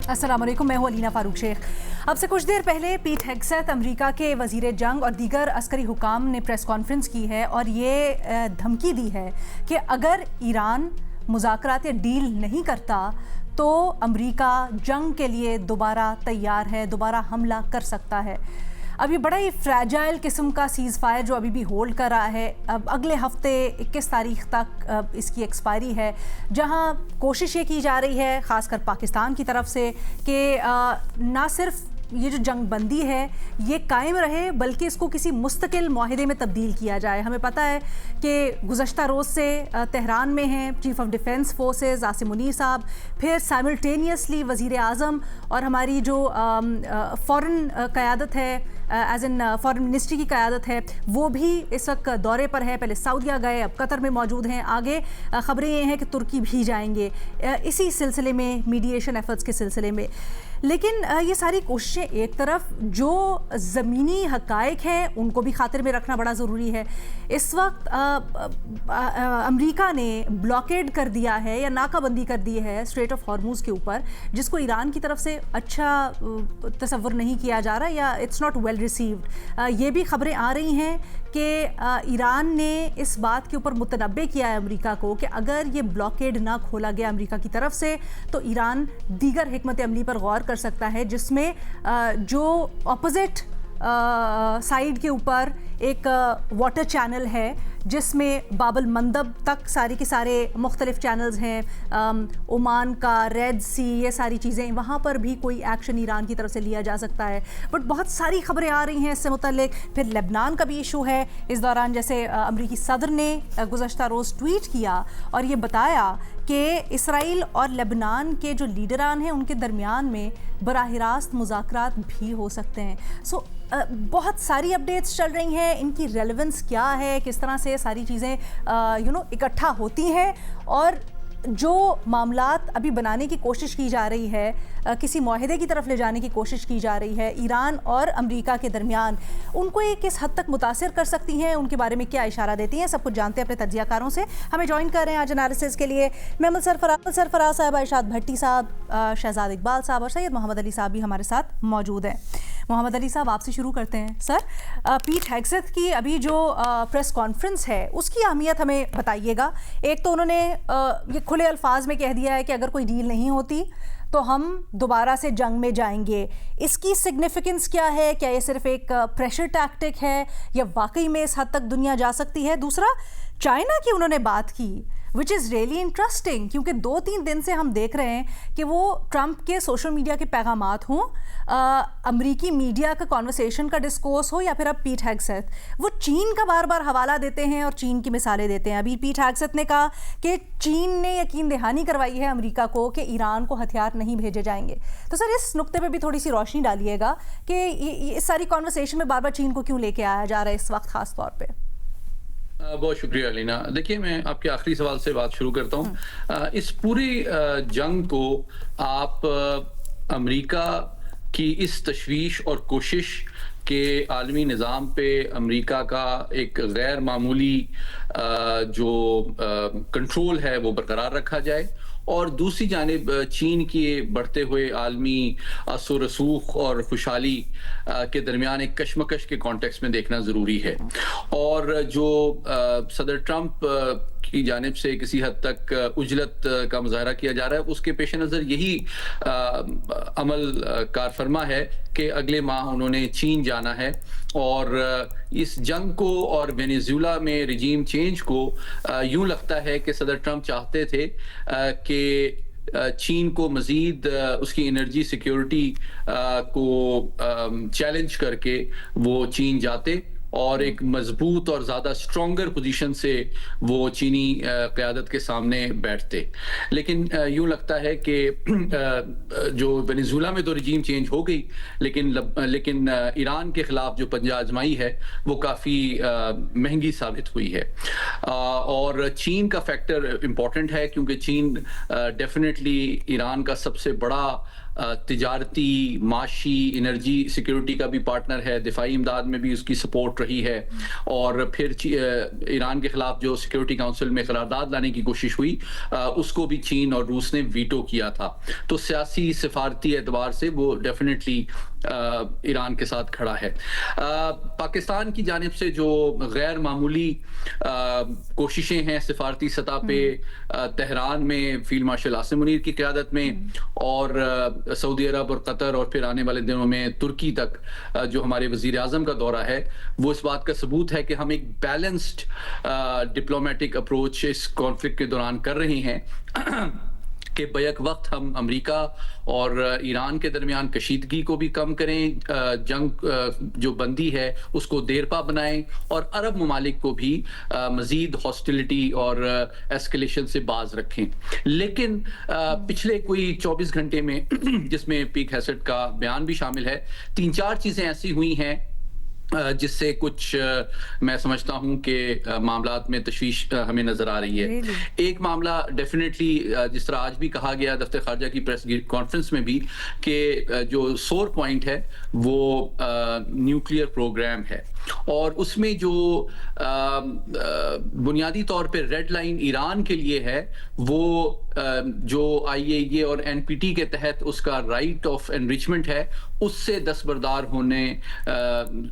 अस्सलाम वालेकुम, मैं हूँ अलीना फ़ारूक शेख। अब से कुछ देर पहले पीट हेग्सेथ अमेरिका के वज़ीर जंग और दीगर अस्करी हुकाम ने प्रेस कॉन्फ्रेंस की है और ये धमकी दी है कि अगर ईरान मुज़ाकरात या डील नहीं करता तो अमेरिका जंग के लिए दोबारा तैयार है, दोबारा हमला कर सकता है। अब ये बड़ा ही फ्रैजाइल किस्म का सीज़ फायर जो अभी भी होल्ड कर रहा है। अब अगले हफ्ते 21 तारीख तक इसकी एक्सपायरी है, जहां कोशिश ये की जा रही है ख़ासकर पाकिस्तान की तरफ से कि ना सिर्फ ये जो जंग बंदी है ये कायम रहे बल्कि इसको किसी मुस्तकिल माहिदे में तब्दील किया जाए। हमें पता है कि गुज़श्ता रोज़ से तेहरान में हैं chief of defence forces Asim Munir साहब, फिर साइमल्टेनियसली वज़ीर आज़म और हमारी जो फ़ॉरेन क़यादत है एज इन फॉरेन मिनिस्ट्री की क़यादत है वो भी इस वक्त दौरे पर है। पहले सऊदीया गए, अब कतर में मौजूद हैं। आगे ख़बरें ये हैं कि तुर्की भी जाएंगे इसी सिलसिले में, मीडिएशन एफर्ट्स के सिलसिले में। लेकिन ये सारी कोशिशें एक तरफ, जो ज़मीनी हक़ाइक़ हैं उनको भी खातिर में रखना बड़ा ज़रूरी है। इस वक्त अमेरिका ने ब्लॉकेड कर दिया है या नाकाबंदी कर दी है स्ट्रेट ऑफ हॉर्मूज़ के ऊपर, जिसको ईरान की तरफ से अच्छा तसव्वुर नहीं किया जा रहा या इट्स नॉट वेल रिसीव्ड। ये भी ख़बरें आ रही हैं कि ईरान ने इस बात के ऊपर मुतनब्बे किया है अमेरिका को कि अगर ये ब्लॉकेड ना खोला गया अमेरिका की तरफ से तो ईरान दीगर हिकमत अमली पर गौर कर सकता है, जिसमें जो अपोजिट साइड के ऊपर एक वाटर चैनल है जिसमें बाबल मंदब तक सारी के सारे मुख्तलिफ चैनल्स हैं, ओमान का, रेड सी, ये सारी चीज़ें, वहाँ पर भी कोई एक्शन ईरान की तरफ से लिया जा सकता है। बट बहुत सारी खबरें आ रही हैं इससे मुतल्लिक। फिर लेबनान का भी इशू है इस दौरान, जैसे अमरीकी सदर ने गुज़श्ता रोज़ ट्वीट किया और ये बताया कि इसराइल और लेबनान के जो लीडरान हैं उनके दरमियान में बराह रास्त मुज़ाकरात भी हो सकते हैं। सो बहुत सारी अपडेट्स चल रही हैं, इनकी रेलेवेंस क्या है, किस तरह से सारी चीज़ें इकट्ठा होती हैं और जो मामलात अभी बनाने की कोशिश की जा रही है, किसी माहिदे की तरफ ले जाने की कोशिश की जा रही है ईरान और अमेरिका के दरमियान, उनको ये किस हद तक मुतासिर कर सकती हैं, उनके बारे में क्या इशारा देती हैं, सब कुछ जानते हैं अपने तज्जियाकारों से। हमें ज्वाइन कर रहे हैं आज एनालिसिस के लिए महमद सरफराज साहब, इरशाद भट्टी साहब, शहजाद इकबाल साहब और सैयद मोहम्मद अली साहब भी हमारे साथ मौजूद हैं। मोहम्मद अली साहब, आपसे शुरू करते हैं। सर, पीट हेग्सेथ की अभी जो प्रेस कॉन्फ्रेंस है उसकी अहमियत हमें बताइएगा। एक तो उन्होंने ये खुले अल्फाज में कह दिया है कि अगर कोई डील नहीं होती तो हम दोबारा से जंग में जाएंगे। इसकी सिग्निफिकेंस क्या है? क्या ये सिर्फ एक प्रेशर टैक्टिक है या वाकई में इस हद तक दुनिया जा सकती है? दूसरा, चाइना की उन्होंने बात की विच इज़ रियली इंटरेस्टिंग, क्योंकि 2-3 दिन से हम देख रहे हैं कि वो ट्रंप के सोशल मीडिया के पैगामात हों, अमरीकी मीडिया का कॉन्वर्सेशन का डिस्कोर्स हो या फिर अब पीट हेग्सेथ, वो चीन का बार बार हवाला देते हैं और चीन की मिसालें देते हैं। अभी पीट हेग्सेथ ने कहा कि चीन ने यकीन दहानी करवाई है अमेरिका को कि ईरान को हथियार नहीं भेजे जाएंगे। तो सर, इस नुक्ते पे भी थोड़ी सी रोशनी डालिएगा कि इस सारी कॉन्वर्सेशन में बार बार चीन को क्यों लेके आया जा रहा है इस वक्त खास तौर पर। बहुत शुक्रिया अलीना। देखिए, मैं आपके आखिरी सवाल से बात शुरू करता हूँ। इस पूरी जंग को आप अमेरिका की इस तशवीश और कोशिश के आलमी निज़ाम पे अमेरिका का एक गैर मामूली जो कंट्रोल है वो बरकरार रखा जाए, और दूसरी जानिब चीन की बढ़ते हुए आलमी असर रसूख और खुशहाली के दरमियान एक कशमकश के कॉन्टेक्स्ट में देखना ज़रूरी है। और जो सदर ट्रंप की जानिब से किसी हद तक उजलत का मुजाहरा किया जा रहा है, उसके पेश नज़र यही अमल कारफरमा है कि अगले माह उन्होंने चीन जाना है और इस जंग को और वेनेजुएला में रिजीम चेंज को यूं लगता है कि सदर ट्रंप चाहते थे कि चीन को मजीद उसकी एनर्जी सिक्योरिटी को चैलेंज करके वो चीन जाते और एक मजबूत और ज़्यादा स्ट्रॉन्गर पोजीशन से वो चीनी क़यादत के सामने बैठते। लेकिन यूं लगता है कि जो वेनेजुएला में तो रिजीम चेंज हो गई, लेकिन ईरान के ख़िलाफ़ जो पंजा आजमाई है वो काफ़ी महंगी साबित हुई है। और चीन का फैक्टर इम्पॉर्टेंट है क्योंकि चीन डेफिनेटली ईरान का सबसे बड़ा तिजारती, माशी, एनर्जी सिक्योरिटी का भी पार्टनर है, दिफाई इमदाद में भी उसकी सपोर्ट रही है, और फिर ईरान के खिलाफ जो सिक्योरिटी काउंसिल में करारदाद लाने की कोशिश हुई, उसको भी चीन और रूस ने वीटो किया था। तो सियासी सिफारती एतबार से वो डेफिनेटली ईरान के साथ खड़ा है। पाकिस्तान की जानिब से जो गैर मामूली कोशिशें हैं सिफारती सतह पे, तेहरान में फील्ड मार्शल आसिम मुनीर की क़यादत में, और सऊदी अरब और कतर, और फिर आने वाले दिनों में तुर्की तक जो हमारे वज़ीर आज़म का दौरा है, वो इस बात का सबूत है कि हम एक बैलेंस्ड डिप्लोमेटिक अप्रोच इस कॉन्फ्लिक्ट के दौरान कर रहे हैं कि बैक वक्त हम अमेरिका और ईरान के दरमियान कशीदगी को भी कम करें, जंग जो बंदी है उसको देरपा बनाएं, और अरब ममालिक को भी मजीद हॉस्टिलिटी और एस्केलेशन से बाज रखें। लेकिन पिछले कोई 24 घंटे में जिसमें पीक हैसेट का बयान भी शामिल है, 3-4 चीज़ें ऐसी हुई हैं जिससे कुछ मैं समझता हूं कि मामलात में तशवीश हमें नजर आ रही है। एक मामला डेफिनेटली, जिस तरह आज भी कहा गया दफ्तर खारजा की प्रेस कॉन्फ्रेंस में भी, कि जो सोर पॉइंट है वो न्यूक्लियर प्रोग्राम है, और उसमें जो बुनियादी तौर पे रेड लाइन ईरान के लिए है वो जो IAEA और NPT के तहत उसका राइट ऑफ एनरिचमेंट है, उससे दस्तबरदार होने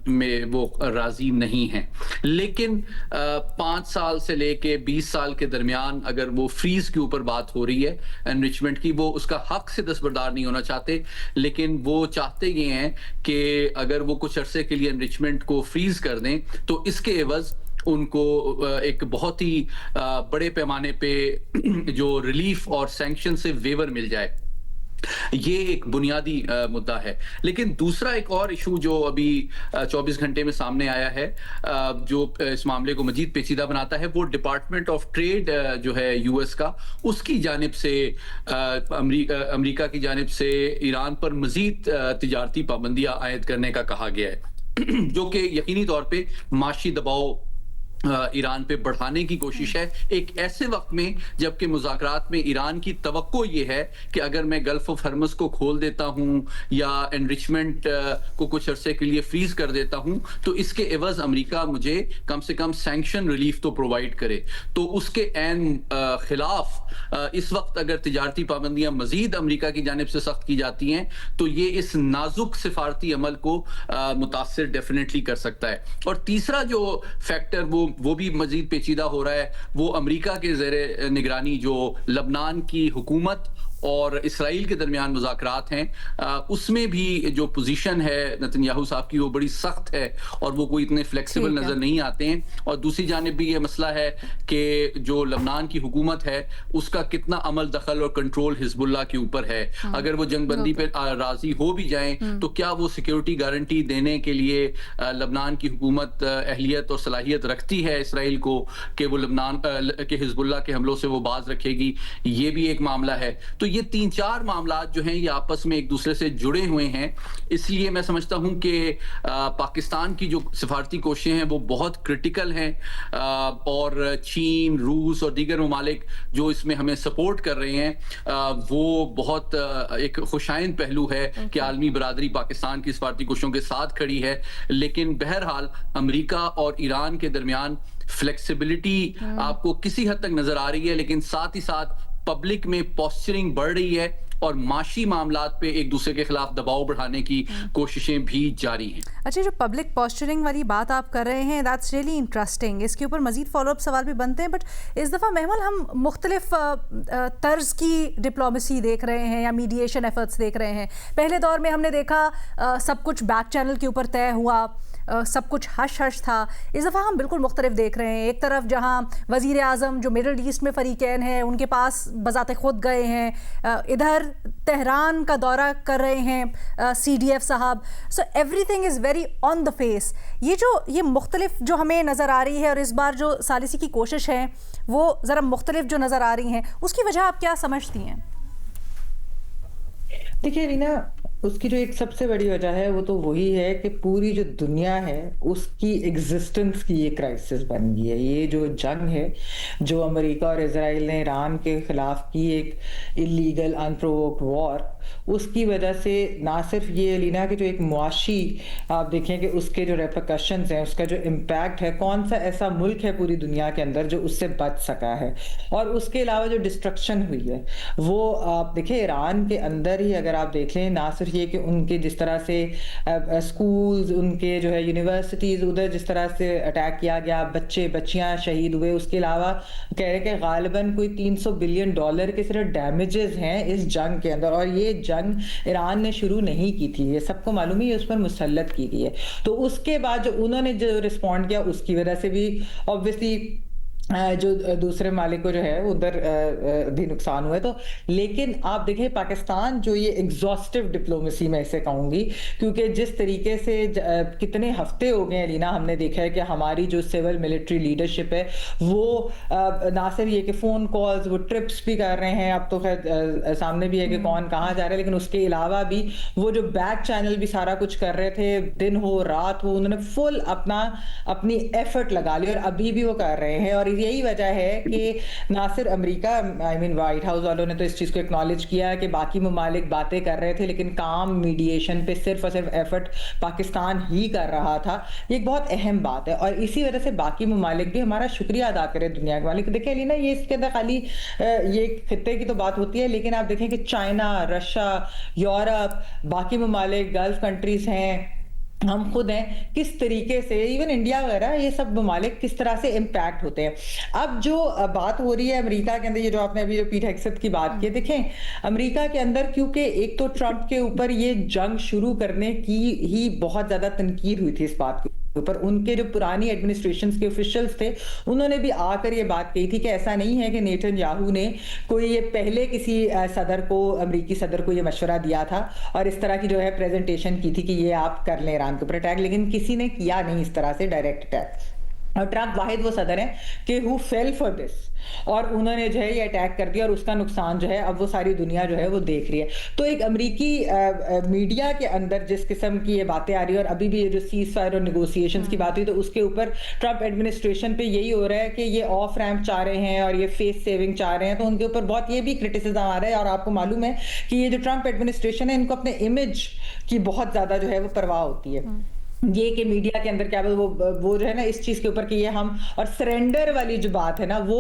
में वो राजी नहीं है। लेकिन 5 साल से लेके 20 साल के दरमियान अगर वो फ्रीज के ऊपर बात हो रही है एनरिचमेंट की, वो उसका हक से दस्तबरदार नहीं होना चाहते, लेकिन वो चाहते ये हैं कि अगर वो कुछ अरसे के लिए एनरिचमेंट को फ्रीज कर दें तो इसके एवज उनको एक बहुत ही बड़े पैमाने पे जो रिलीफ और सैंक्शन से वेवर मिल जाए। ये एक बुनियादी मुद्दा है। लेकिन दूसरा एक और इशू जो अभी 24 घंटे में सामने आया है, जो इस मामले को मजीद पेचीदा बनाता है, वो डिपार्टमेंट ऑफ ट्रेड जो है US का, उसकी जानिब से अमेरिका की जानिब से ईरान पर मजीद तिजारती पाबंदियां आयद करने का कहा गया है जो कि यकीनी तौर पे माशी दबाव ईरान पे बढ़ाने की कोशिश है, एक ऐसे वक्त में जबकि मुज़ाकरात में ईरान की तवक्को ये है कि अगर मैं गल्फ ऑफ हर्मस को खोल देता हूं या एनरिचमेंट को कुछ अरसे के लिए फ्रीज कर देता हूं तो इसके एवज अमेरिका मुझे कम से कम सैंक्शन रिलीफ तो प्रोवाइड करे। तो उसके एन खिलाफ इस वक्त अगर तिजारती पाबंदियां मजीद अमेरिका की जानिब से सख्त की जाती हैं तो ये इस नाजुक सिफारती अमल को मुतासिर डेफिनेटली कर सकता है। और तीसरा जो फैक्टर वो भी मजीद पेचीदा हो रहा है, वो अमेरिका के ज़ेरे निगरानी जो लबनान की हुकूमत और इसराइल के दरमियान मुज़ाकरात हैं, उसमें भी जो पोजीशन है नेतन्याहू साहब की वो बड़ी सख्त है और वो कोई इतने फ्लेक्सिबल नजर नहीं आते हैं। और दूसरी जानिब भी ये मसला है कि जो लबनान की हुकूमत है उसका कितना अमल दखल और कंट्रोल हिजबुल्लाह के ऊपर है। अगर वो जंगबंदी पे राजी हो भी जाएं तो क्या वो सिक्योरिटी गारंटी देने के लिए लबनान की हुकूमत अहलियत और सलाहियत रखती है इसराइल को कि वो लबनान के हिजबुल्लाह के हमलों से वो बाज रखेगी? ये भी एक मामला है। तो ये 3-4 मामलात जो हैं ये आपस में एक दूसरे से जुड़े हुए हैं। इसलिए मैं समझता हूं कि पाकिस्तान की जो सिफारती कोशिशें हैं वो बहुत क्रिटिकल हैं, और चीन, रूस और दीगर ममालिक जो इसमें हमें सपोर्ट कर रहे हैं वो बहुत एक खुशाइन पहलू है कि आलमी बरादरी पाकिस्तान की सिफारती कोशिशों के साथ खड़ी है। लेकिन बहरहाल अमेरिका और ईरान के दरमियान फ्लेक्सिबिलिटी आपको किसी हद तक नजर आ रही है, लेकिन साथ ही साथ पब्लिक में पोस्चरिंग बढ़ रही है और माशी मामलात पे एक दूसरे के खिलाफ दबाव बढ़ाने की कोशिशें भी जारी हैं। अच्छा, जो पब्लिक पोस्चरिंग वाली बात आप कर रहे हैं, दैट्स रियली इंटरेस्टिंग। इसके ऊपर मजीद फॉलोअप सवाल भी बनते हैं, बट इस दफ़ा महमल हम मुख्तलिफ तर्ज की डिप्लोमेसी देख रहे हैं या मीडिएशन एफर्ट्स देख रहे हैं। पहले दौर में हमने देखा सब कुछ बैक चैनल के ऊपर तय हुआ, सब कुछ हश हश था। इस दफ़ा हम बिल्कुल मुख्तलिफ देख रहे हैं। एक तरफ जहां वज़ीर आज़म जो मिडल ईस्ट में फ़रीक़ैन हैं उनके पास बज़ाते खुद गए हैं, इधर तेहरान का दौरा कर रहे हैं CDF साहब। So everything is very on the face. ये मुख्तलिफ जो हमें नज़र आ रही है और इस बार जो सालिसी की कोशिश है वो ज़रा मुख्तलिफ जो नज़र आ रही हैं, उसकी वजह आप क्या समझती हैं? देखिए रीना, उसकी जो एक सबसे बड़ी वजह है वो तो वही है कि पूरी जो दुनिया है उसकी एग्जिस्टेंस की ये क्राइसिस बन गई है। ये जो जंग है जो अमेरिका और इजराइल ने ईरान के खिलाफ की, एक इलीगल अनप्रोवोक्ड वॉर, उसकी वजह से ना सिर्फ ये लीना कि जो एक मुआशी आप देखें कि उसके जो रेपरकशंस हैं, उसका जो इम्पैक्ट है, कौन सा ऐसा मुल्क है पूरी दुनिया के अंदर जो उससे बच सका है, और उसके अलावा जो डिस्ट्रक्शन हुई है वो आप देखें ईरान के अंदर ही अगर आप देख लें, ना सिर्फ ये कि उनके जिस तरह से स्कूल्स, उनके जो है यूनिवर्सिटीज़ उधर जिस तरह से अटैक किया गया, बच्चे बच्चियां शहीद हुए, उसके अलावा कह रहे कि गालिबन कोई $300 बिलियन के सिर्फ डैमेजेस हैं इस जंग के अंदर, और ये जंग ईरान ने शुरू नहीं की थी, ये सबको मालूम है, ये उस पर मुसल्लत की गई है। तो उसके बाद जो उन्होंने जो रिस्पॉन्ड किया उसकी वजह से भी ऑब्वियसली जो दूसरे मालिक को जो है उधर भी नुकसान हुआ है। तो लेकिन आप देखें पाकिस्तान जो ये एग्जॉस्टिव डिप्लोमेसी में ऐसे कहूँगी, क्योंकि जिस तरीके से कितने हफ्ते हो गए लीना हमने देखा है कि हमारी जो सिविल मिलिट्री लीडरशिप है वो ना सिर्फ ये कि फ़ोन कॉल्स, वो ट्रिप्स भी कर रहे हैं, अब तो खैर सामने भी है कि कौन कहाँ जा रहा है, लेकिन उसके अलावा भी वो जो बैक चैनल भी सारा कुछ कर रहे थे, दिन हो रात हो, उन्होंने फुल अपनी एफर्ट लगा ली और अभी भी वो कर रहे हैं। और यही वजह है कि ना सिर्फ America, I mean white house वालों ने तो इस चीज़ को एक्नॉलेज किया कि बाकी ममालिक बातें कर रहे थे, लेकिन काम मीडिएशन पे सिर्फ और सिर्फ एफर्ट पाकिस्तान ही कर रहा था। ये एक बहुत अहम बात है और इसी वजह से बाकी ममालिक भी हमारा शुक्रिया अदा करें, दुनिया के मालिक। देखिए ना, ये इसके अंदर खाली ये खित्ते की तो बात होती है, लेकिन आप देखें कि चाइना, रशिया, यूरोप, बाकी ममालिक, गल्फ कंट्रीज हैं, हम खुद हैं, किस तरीके से इवन इंडिया वगैरह, ये सब ममालिक किस तरह से इम्पैक्ट होते हैं। अब जो बात हो रही है अमेरिका के अंदर, ये जो आपने अभी जो पीट हेग्सेथ की बात की, देखें अमेरिका के अंदर क्योंकि एक तो ट्रंप के ऊपर ये जंग शुरू करने की ही बहुत ज्यादा तनकीद हुई थी इस बात की ऊपर, उनके जो पुरानी एडमिनिस्ट्रेशन के ऑफिशियल्स थे उन्होंने भी आकर ये बात कही थी कि ऐसा नहीं है कि नेतन्याहू ने कोई ये पहले किसी सदर को, अमेरिकी सदर को ये मशवरा दिया था और इस तरह की जो है प्रेजेंटेशन की थी कि ये आप कर लें ईरान के ऊपर अटैक, लेकिन किसी ने किया नहीं इस तरह से डायरेक्ट अटैक। और ट्रंप वाहिद वो सदर है कि हु फेल फॉर दिस, और उन्होंने जो है ये अटैक कर दिया और उसका नुकसान जो है अब वो सारी दुनिया जो है वो देख रही है। तो एक अमेरिकी मीडिया के अंदर जिस किस्म की ये बातें आ रही है, और अभी भी ये जो सीज फायर और निगोसिएशंस की बात हुई, तो उसके ऊपर ट्रंप एडमिनिस्ट्रेशन पे यही हो रहा है कि ये ऑफ रैंप चाह रहे हैं और ये फेस सेविंग चाह रहे हैं, तो उनके ऊपर बहुत ये भी क्रिटिसिज्म आ रहा है। और आपको मालूम है कि ये जो ट्रंप एडमिनिस्ट्रेशन है, इनको अपने इमेज की बहुत ज्यादा जो है वो परवाह होती है, ये कि मीडिया के अंदर क्या वो जो है ना इस चीज के ऊपर कि ये हम, और सरेंडर वाली जो बात है ना, वो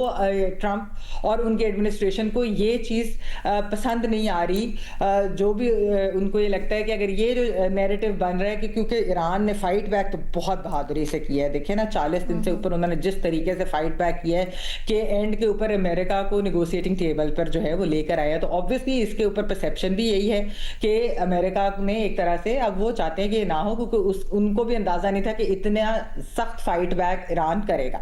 ट्रंप और उनके एडमिनिस्ट्रेशन को ये चीज पसंद नहीं आ रही। जो भी उनको ये लगता है कि अगर ये जो नैरेटिव बन रहा है कि क्योंकि ईरान ने फाइट बैक तो बहुत बहादुरी से किया है, देखिए ना 40 दिन से ऊपर उन्होंने जिस तरीके से फाइट बैक किया है कि एंड के ऊपर अमेरिका को निगोशिएटिंग टेबल पर जो है वो लेकर आया, तो ऑब्वियसली इसके ऊपर परसेप्शन भी यही है कि अमेरिका ने एक तरह से अब वो चाहते हैं कि ना हो, क्योंकि उनको भी अंदाजा नहीं था कि इतना सख्त फाइट बैक ईरान करेगा।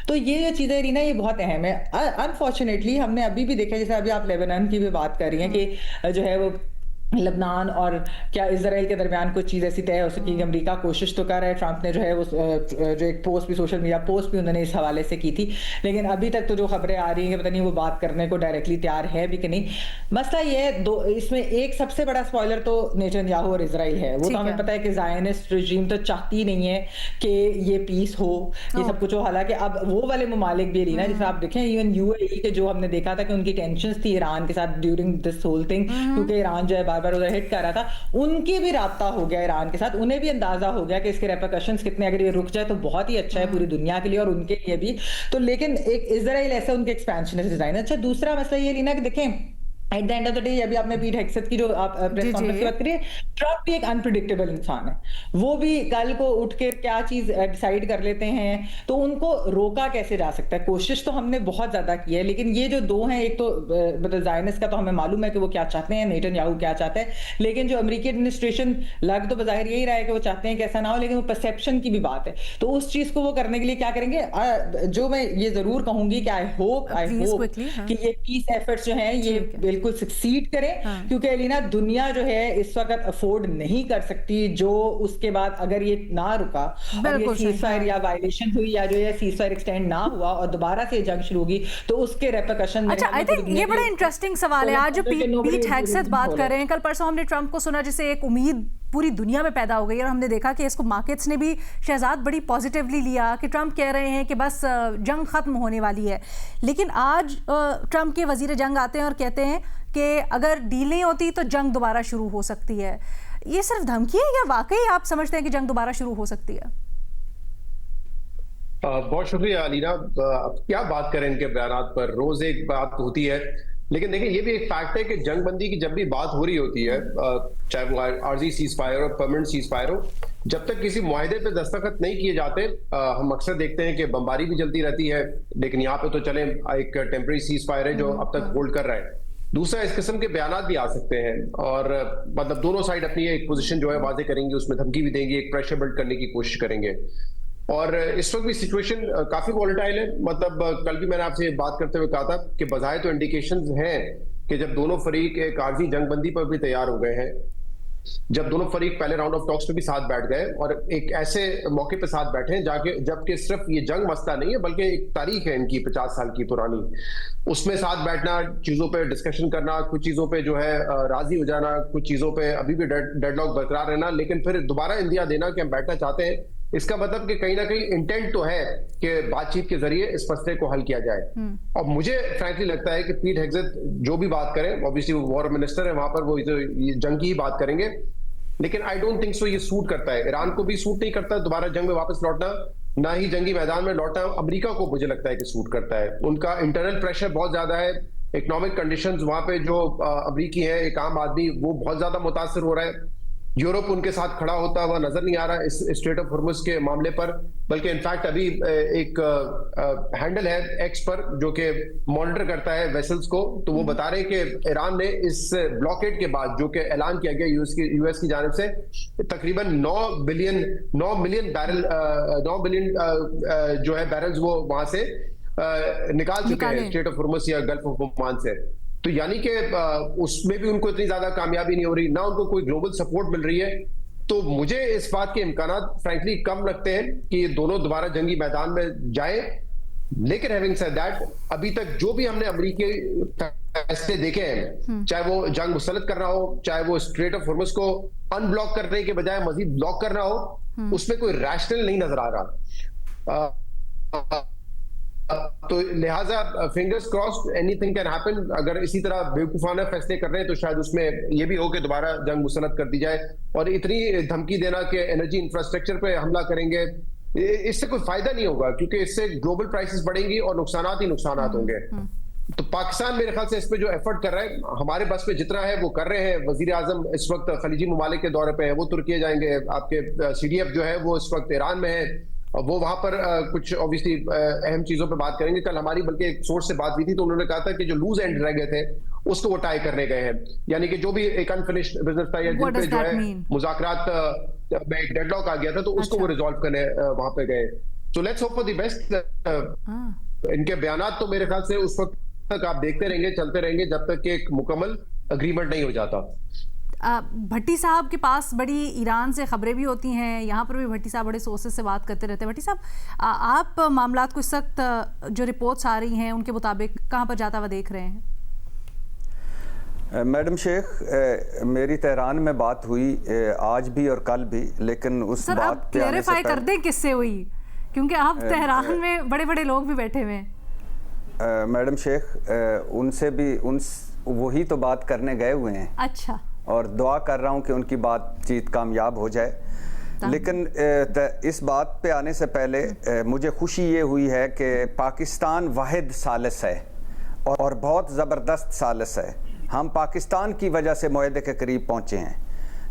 तो ये जो चीजें रही ना, ये बहुत अहम है। अनफॉर्चुनेटली हमने अभी भी देखा, जैसे अभी आप लेबनान की भी बात कर रही हैं कि जो है वो लबनान और क्या इजराइल के दरमियान कुछ चीज़ ऐसी तय हो सकी कि अमेरिका कोशिश तो कर रहा है। ट्रंप ने जो है वो जो एक पोस्ट भी, सोशल मीडिया पोस्ट भी उन्होंने इस हवाले से की थी, लेकिन अभी तक तो जो खबरें आ रही हैं कि पता नहीं वो बात करने को डायरेक्टली तैयार है भी कि नहीं। मसला ये है, दो इसमें एक सबसे बड़ा स्पॉइलर तो नेतन्याहू और इजराइल है। वो तो हमें पता है कि ज़ायनिस्ट रजीम तो चाहती नहीं है कि ये पीस हो, ये सब कुछ हो। हालांकि अब वो वाले ममालिक भी रही ना, जैसे आप देखें इवन यूएई के जो हमने देखा था कि उनकी टेंशंस थी ईरान के साथ ड्यूरिंग दिस होल थिंग, क्योंकि ईरान जो है बार उधर हिट कर रहा था, उनकी भी राब्ता हो गया ईरान के साथ, उन्हें भी अंदाजा हो गया कि इसके रेपरकशंस कितने, अगर ये रुक जाए तो बहुत ही अच्छा है पूरी दुनिया के लिए और उनके लिए भी। तो लेकिन एक इजराइल ऐसा उनके एक्सपेंशनिस्ट डिजाइन है। अच्छा, दूसरा मसला ये लीना कि देखें at the end of the day, अभी आपने पीट हेग्सेथ की जो आप प्रेस कॉन्फ्रेंस की बात करिए, ट्रंप भी एक अनप्रिडिक्टेबल इंसान है। वो भी कल को उठ के क्या चीज डिसाइड कर लेते हैं, तो उनको रोका कैसे जा सकता है। कोशिश तो हमने बहुत ज्यादा की है, लेकिन ये जो दो हैं, एक तो मतलब ज़ायनिस्ट का तो हमें मालूम है कि वो क्या चाहते हैं, नेतन्याहू क्या चाहता है, लेकिन जो अमेरिकी एडमिनिस्ट्रेशन लग तो बज़ाहिर यही रहा है कि वो चाहते हैं कि ऐसा ना हो, लेकिन वो परसेप्शन की भी बात है। तो उस चीज को वो करने के लिए क्या करेंगे, जो मैं ये जरूर कहूंगी कि आई होप कि ये पीस एफर्ट्स जो हैं ये बिल्कुल सक्सीड करें, क्योंकि एलिना दुनिया जो है इस वक्त अफोर्ड नहीं कर सकती जो उसके बाद अगर ये ना रुका और ये सीजफायर या वायलेशन हुई या जो ये सीजफायर एक्सटेंड ना हुआ और दोबारा से जंग शुरू होगी, तो उसके रेपरकशन। अच्छा, आई थिंक ये बड़ा इंटरेस्टिंग सवाल है। आज जो पीट हेग्सेथ बात कर रहे हैं, कल परसों हमने ट्रंप को सुना जिसे एक उम्मीद पूरी दुनिया में पैदा हो गई, और हमने देखा कि इसको मार्केट्स ने भी शहजाद बड़ी पॉजिटिवली लिया कि ट्रंप कह रहे हैं कि बस जंग खत्म होने वाली है। लेकिन आज ट्रंप के वजीर जंग आते हैं और कहते हैं कि अगर डील नहीं होती तो जंग दोबारा शुरू हो सकती है। ये सिर्फ धमकी है या वाकई आप समझते हैं कि जंग दोबारा शुरू हो सकती है? बहुत शुक्रिया अलीना। क्या बात करें इनके बयानात पर, रोज एक बात होती है। लेकिन देखिए ये भी एक फैक्ट है कि जंगबंदी की जब भी बात हो रही होती है, चाहे वो आर्जी सीज फायर और परमानेंट सीज फायर हो, जब तक किसी मुआहदे पे दस्तखत नहीं किए जाते, हम अक्सर देखते हैं कि बमबारी भी चलती रहती है। लेकिन यहाँ पे तो चले एक टेम्पररी सीज फायर है जो अब तक होल्ड कर रहा है। दूसरा, इस किस्म के बयानात भी आ सकते हैं और मतलब दोनों साइड अपनी एक पोजीशन जो है वाजे करेंगे, उसमें धमकी भी देंगे, एक प्रेशर बिल्ड करने की कोशिश करेंगे। और इस वक्त भी सिचुएशन काफी वॉलेटाइल है। मतलब कल भी मैंने आपसे बात करते हुए कहा था कि बजाय तो इंडिकेशंस हैं कि जब दोनों फरीक एक आर्जी जंगबंदी पर भी तैयार हो गए हैं, जब दोनों फरीक पहले राउंड ऑफ टॉक्स पे भी साथ बैठ गए और एक ऐसे मौके पे साथ बैठे हैं जाके जबकि सिर्फ ये जंग मसला नहीं है बल्कि एक तारीख है इनकी 50 साल की पुरानी, उसमें साथ बैठना, चीजों पे डिस्कशन करना, कुछ चीजों पे जो है राजी हो जाना, कुछ चीजों पे अभी भी डेडलॉक बरकरार रहना, लेकिन फिर दोबारा इंदिया देना कि हम बैठना चाहते हैं। इसका मतलब कि कहीं ना कहीं इंटेंट तो है कि बातचीत के जरिए इस मसले को हल किया जाए। और मुझे फ्रैंकली लगता है कि पीट हेग्सेथ जो भी बात करें, ऑब्वियसली वो वॉर मिनिस्टर है वहां पर, वो ये जंग की ही बात करेंगे, लेकिन आई डोंट थिंक सो ये सूट करता है। ईरान को भी सूट नहीं करता दोबारा जंग में वापस लौटना, ना ही जंगी मैदान में लौटना अमेरिका को मुझे लगता है कि सूट करता है। उनका इंटरनल प्रेशर बहुत ज्यादा है, इकोनॉमिक कंडीशंस वहां पे जो अमरीकी है, एक आम आदमी वो बहुत ज्यादा मुतासर हो रहा है। यूरोप उनके साथ खड़ा होता हुआ नजर नहीं आ रहा इस स्ट्रेट ऑफ हॉर्मुज के मामले पर, बल्कि इनफैक्ट अभी एक हैंडल है एक्स पर जो कि मॉनिटर करता है वेसल्स को, तो वो बता रहे हैं कि ईरान ने इस ब्लॉकेड के बाद जो कि ऐलान किया गया यूएस की जानिब से, तकरीबन 9 मिलियन जो है बैरल्स वो वहां से निकाल चुके हैं स्ट्रेट ऑफ हॉर्मुज या गल्फ ऑफ ओमान से। तो यानी कि उसमें भी उनको इतनी ज्यादा कामयाबी नहीं हो रही, ना उनको कोई ग्लोबल सपोर्ट मिल रही है। तो मुझे इस बात के इम्कानात फ्रैंकली कम लगते हैं कि ये दोनों दोबारा जंगी मैदान में जाए। लेकिन हैविंग सेड दैट, अभी तक जो भी हमने अमेरिकी फैसले देखे हैं, चाहे वो जंग मुसल्लत करना हो, चाहे वो स्ट्रेट ऑफ हॉर्मुज को अनब्लॉक करने के बजाय मजीद ब्लॉक करना हो, उसमें कोई रैशनल नहीं नजर आ रहा। तो लिहाजा fingers crossed, anything can happen. अगर इसी तरह बेवकूफाना फैसले कर रहे हैं तो शायद उसमें यह भी हो कि दोबारा जंग मुसल्लत कर दी जाए। और इतनी धमकी देना कि एनर्जी इंफ्रास्ट्रक्चर पे हमला करेंगे, इससे कोई फायदा नहीं होगा, क्योंकि इससे ग्लोबल प्राइसेस बढ़ेंगी और नुकसानात ही नुकसानात होंगे। तो पाकिस्तान मेरे ख्याल से इसमें जो एफर्ट कर रहा है, हमारे बस पे जितना है वो कर रहे हैं। वजीर आजम इस वक्त खलीजी ममालिक के दौरे पे है, वो तुर्की जाएंगे। आपके CDF जो है वो इस वक्त ईरान में है, वो वहां पर कुछ ऑब्वियसली अहम चीजों पे बात करेंगे। कल हमारी बल्कि एक सोर्स से बात हुई थी तो उन्होंने कहा था कि जो लूज एंड रह गए थे उसको वो टाई करने गए हैं, यानी कि जो भी एक अनफिनिश्ड बिजनेस था या जिन पे जो है मुज़ाकरात में एक डेडलॉक आ गया था, तो उसको वो रिजॉल्व करने वहां पे गए। So let's hope for the best. इनके बयानात तो मेरे ख्याल से उस वक्त तक आप देखते रहेंगे, चलते रहेंगे जब तक कि एक मुकम्मल अग्रीमेंट नहीं हो जाता। भट्टी साहब के पास बड़ी ईरान से खबरें भी होती हैं, यहाँ पर भी भट्टी साहब बड़े सोर्सेस से बात करते रहते हैं। भट्टी साहब, आप मामलात को इस वक्त जो रिपोर्ट्स आ रही हैं उनके मुताबिक कहाँ पर जाता हुआ देख रहे हैं? मैडम शेख, मेरी तेहरान में बात हुई आज भी और कल भी, लेकिन उस सर, बात आप क्लेरिफाई कर दें किससे हुई, क्योंकि आप तेहरान में बड़े बड़े लोग भी बैठे हुए हैं। मैडम शेख, उनसे भी वही तो बात करने गए हुए हैं। अच्छा। और दुआ कर रहा हूं कि उनकी बातचीत कामयाब हो जाए। लेकिन इस बात पे आने से पहले मुझे खुशी ये हुई है कि पाकिस्तान वाहिद सालिस है और बहुत ज़बरदस्त सालिस है। हम पाकिस्तान की वजह से मुआहदे के करीब पहुँचे हैं।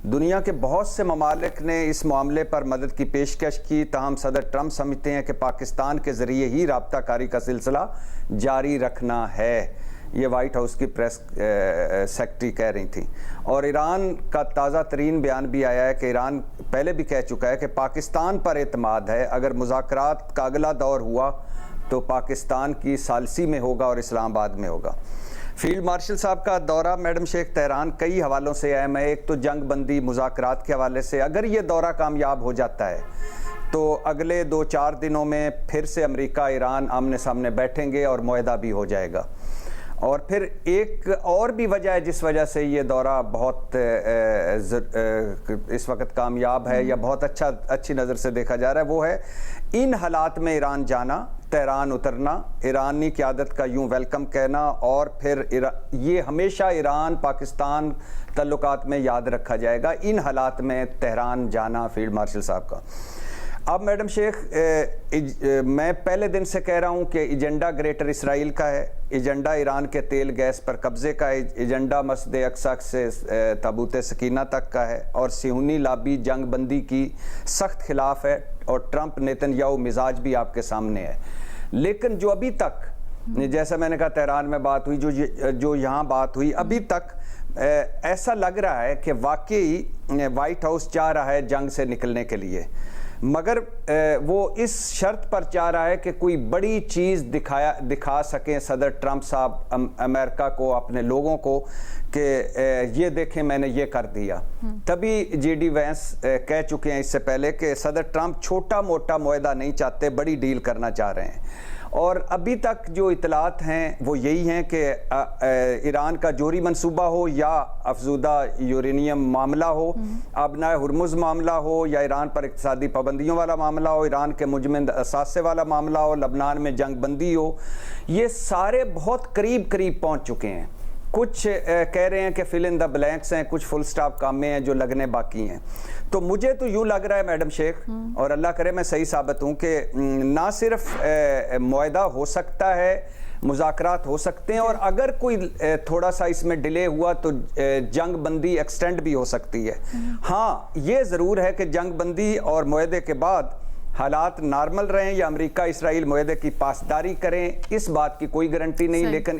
दुनिया के बहुत से ममालिक ने इस मामले पर मदद की पेशकश की, ताहम सदर ट्रंप समझते हैं कि पाकिस्तान के ज़रिए ही राब्ता कारी का सिलसिला जारी रखना है। ये वाइट हाउस की प्रेस सेक्रेटरी कह रही थी। और ईरान का ताज़ा तरीन बयान भी आया है कि ईरान पहले भी कह चुका है कि पाकिस्तान पर एतमाद है। अगर मुज़ाकरात का अगला दौर हुआ तो पाकिस्तान की सालसी में होगा और इस्लामाबाद में होगा। फील्ड मार्शल साहब का दौरा मैडम शेख तेहरान कई हवालों से अहम है। एक तो जंग बंदी मुज़ाकरात के हवाले से, अगर ये दौरा कामयाब हो जाता है तो अगले 2-4 दिनों में फिर से अमेरिका ईरान आमने सामने बैठेंगे और मुआहदा भी हो जाएगा। और फिर एक और भी वजह है जिस वजह से ये दौरा बहुत इस वक्त कामयाब है या बहुत अच्छी नज़र से देखा जा रहा है, वो है इन हालात में ईरान जाना, तेहरान उतरना, ईरानी क़यादत का यूं वेलकम कहना, और फिर ये हमेशा ईरान पाकिस्तान तल्लुकात में याद रखा जाएगा इन हालात में तेहरान जाना फील्ड मार्शल साहब का। अब मैडम शेख, मैं पहले दिन से कह रहा हूं कि एजेंडा ग्रेटर इसराइल का है, एजेंडा ईरान के तेल गैस पर कब्जे का है, एजेंडा मस्जिद अक्सा से ताबूत सकीना तक का है, और सिहूनी लाबी जंग बंदी की सख्त खिलाफ है, और ट्रंप नेतन्याहू मिजाज भी आपके सामने है। लेकिन जो अभी तक, जैसा मैंने कहा तेहरान में बात हुई, जो यहाँ बात हुई, अभी तक ऐसा लग रहा है कि वाकई वाइट हाउस चाह रहा है जंग से निकलने के लिए, मगर वो इस शर्त पर चाह रहा है कि कोई बड़ी चीज़ दिखा सकें सदर ट्रंप साहब अमेरिका को, अपने लोगों को, कि ये देखें मैंने ये कर दिया। तभी जेडी वैंस कह चुके हैं इससे पहले कि सदर ट्रंप छोटा मोटा मुआहदा नहीं चाहते, बड़ी डील करना चाह रहे हैं। और अभी तक जो इतलात हैं वो यही हैं कि ईरान का जोहरी मंसूबा हो या अफजूदा यूरेनियम मामला हो, अबनाए हुर्मुज़ मामला हो, या ईरान पर इक़्तिसादी पाबंदियों वाला मामला हो, ईरान के मुजमिन असासे वाला मामला हो, लबनान में जंग बंदी हो, ये सारे बहुत करीब करीब पहुँच चुके हैं। कुछ कह रहे हैं कि फिल इन द ब्लैंक्स हैं, कुछ फुल स्टॉप कामें हैं जो लगने बाकी हैं। तो मुझे तो यूँ लग रहा है मैडम शेख, और अल्लाह करे मैं सही साबित हूँ, कि ना सिर्फ मुआहदा हो सकता है, मुज़ाकरात हो सकते हैं, और अगर कोई थोड़ा सा इसमें डिले हुआ तो जंग बंदी एक्सटेंड भी हो सकती है। हाँ, ये ज़रूर है कि जंग बंदी और मुआहदे के बाद हालात नॉर्मल रहें या अमेरिका इसराइल मुआहदे की पासदारी करें, इस बात की कोई गारंटी नहीं। लेकिन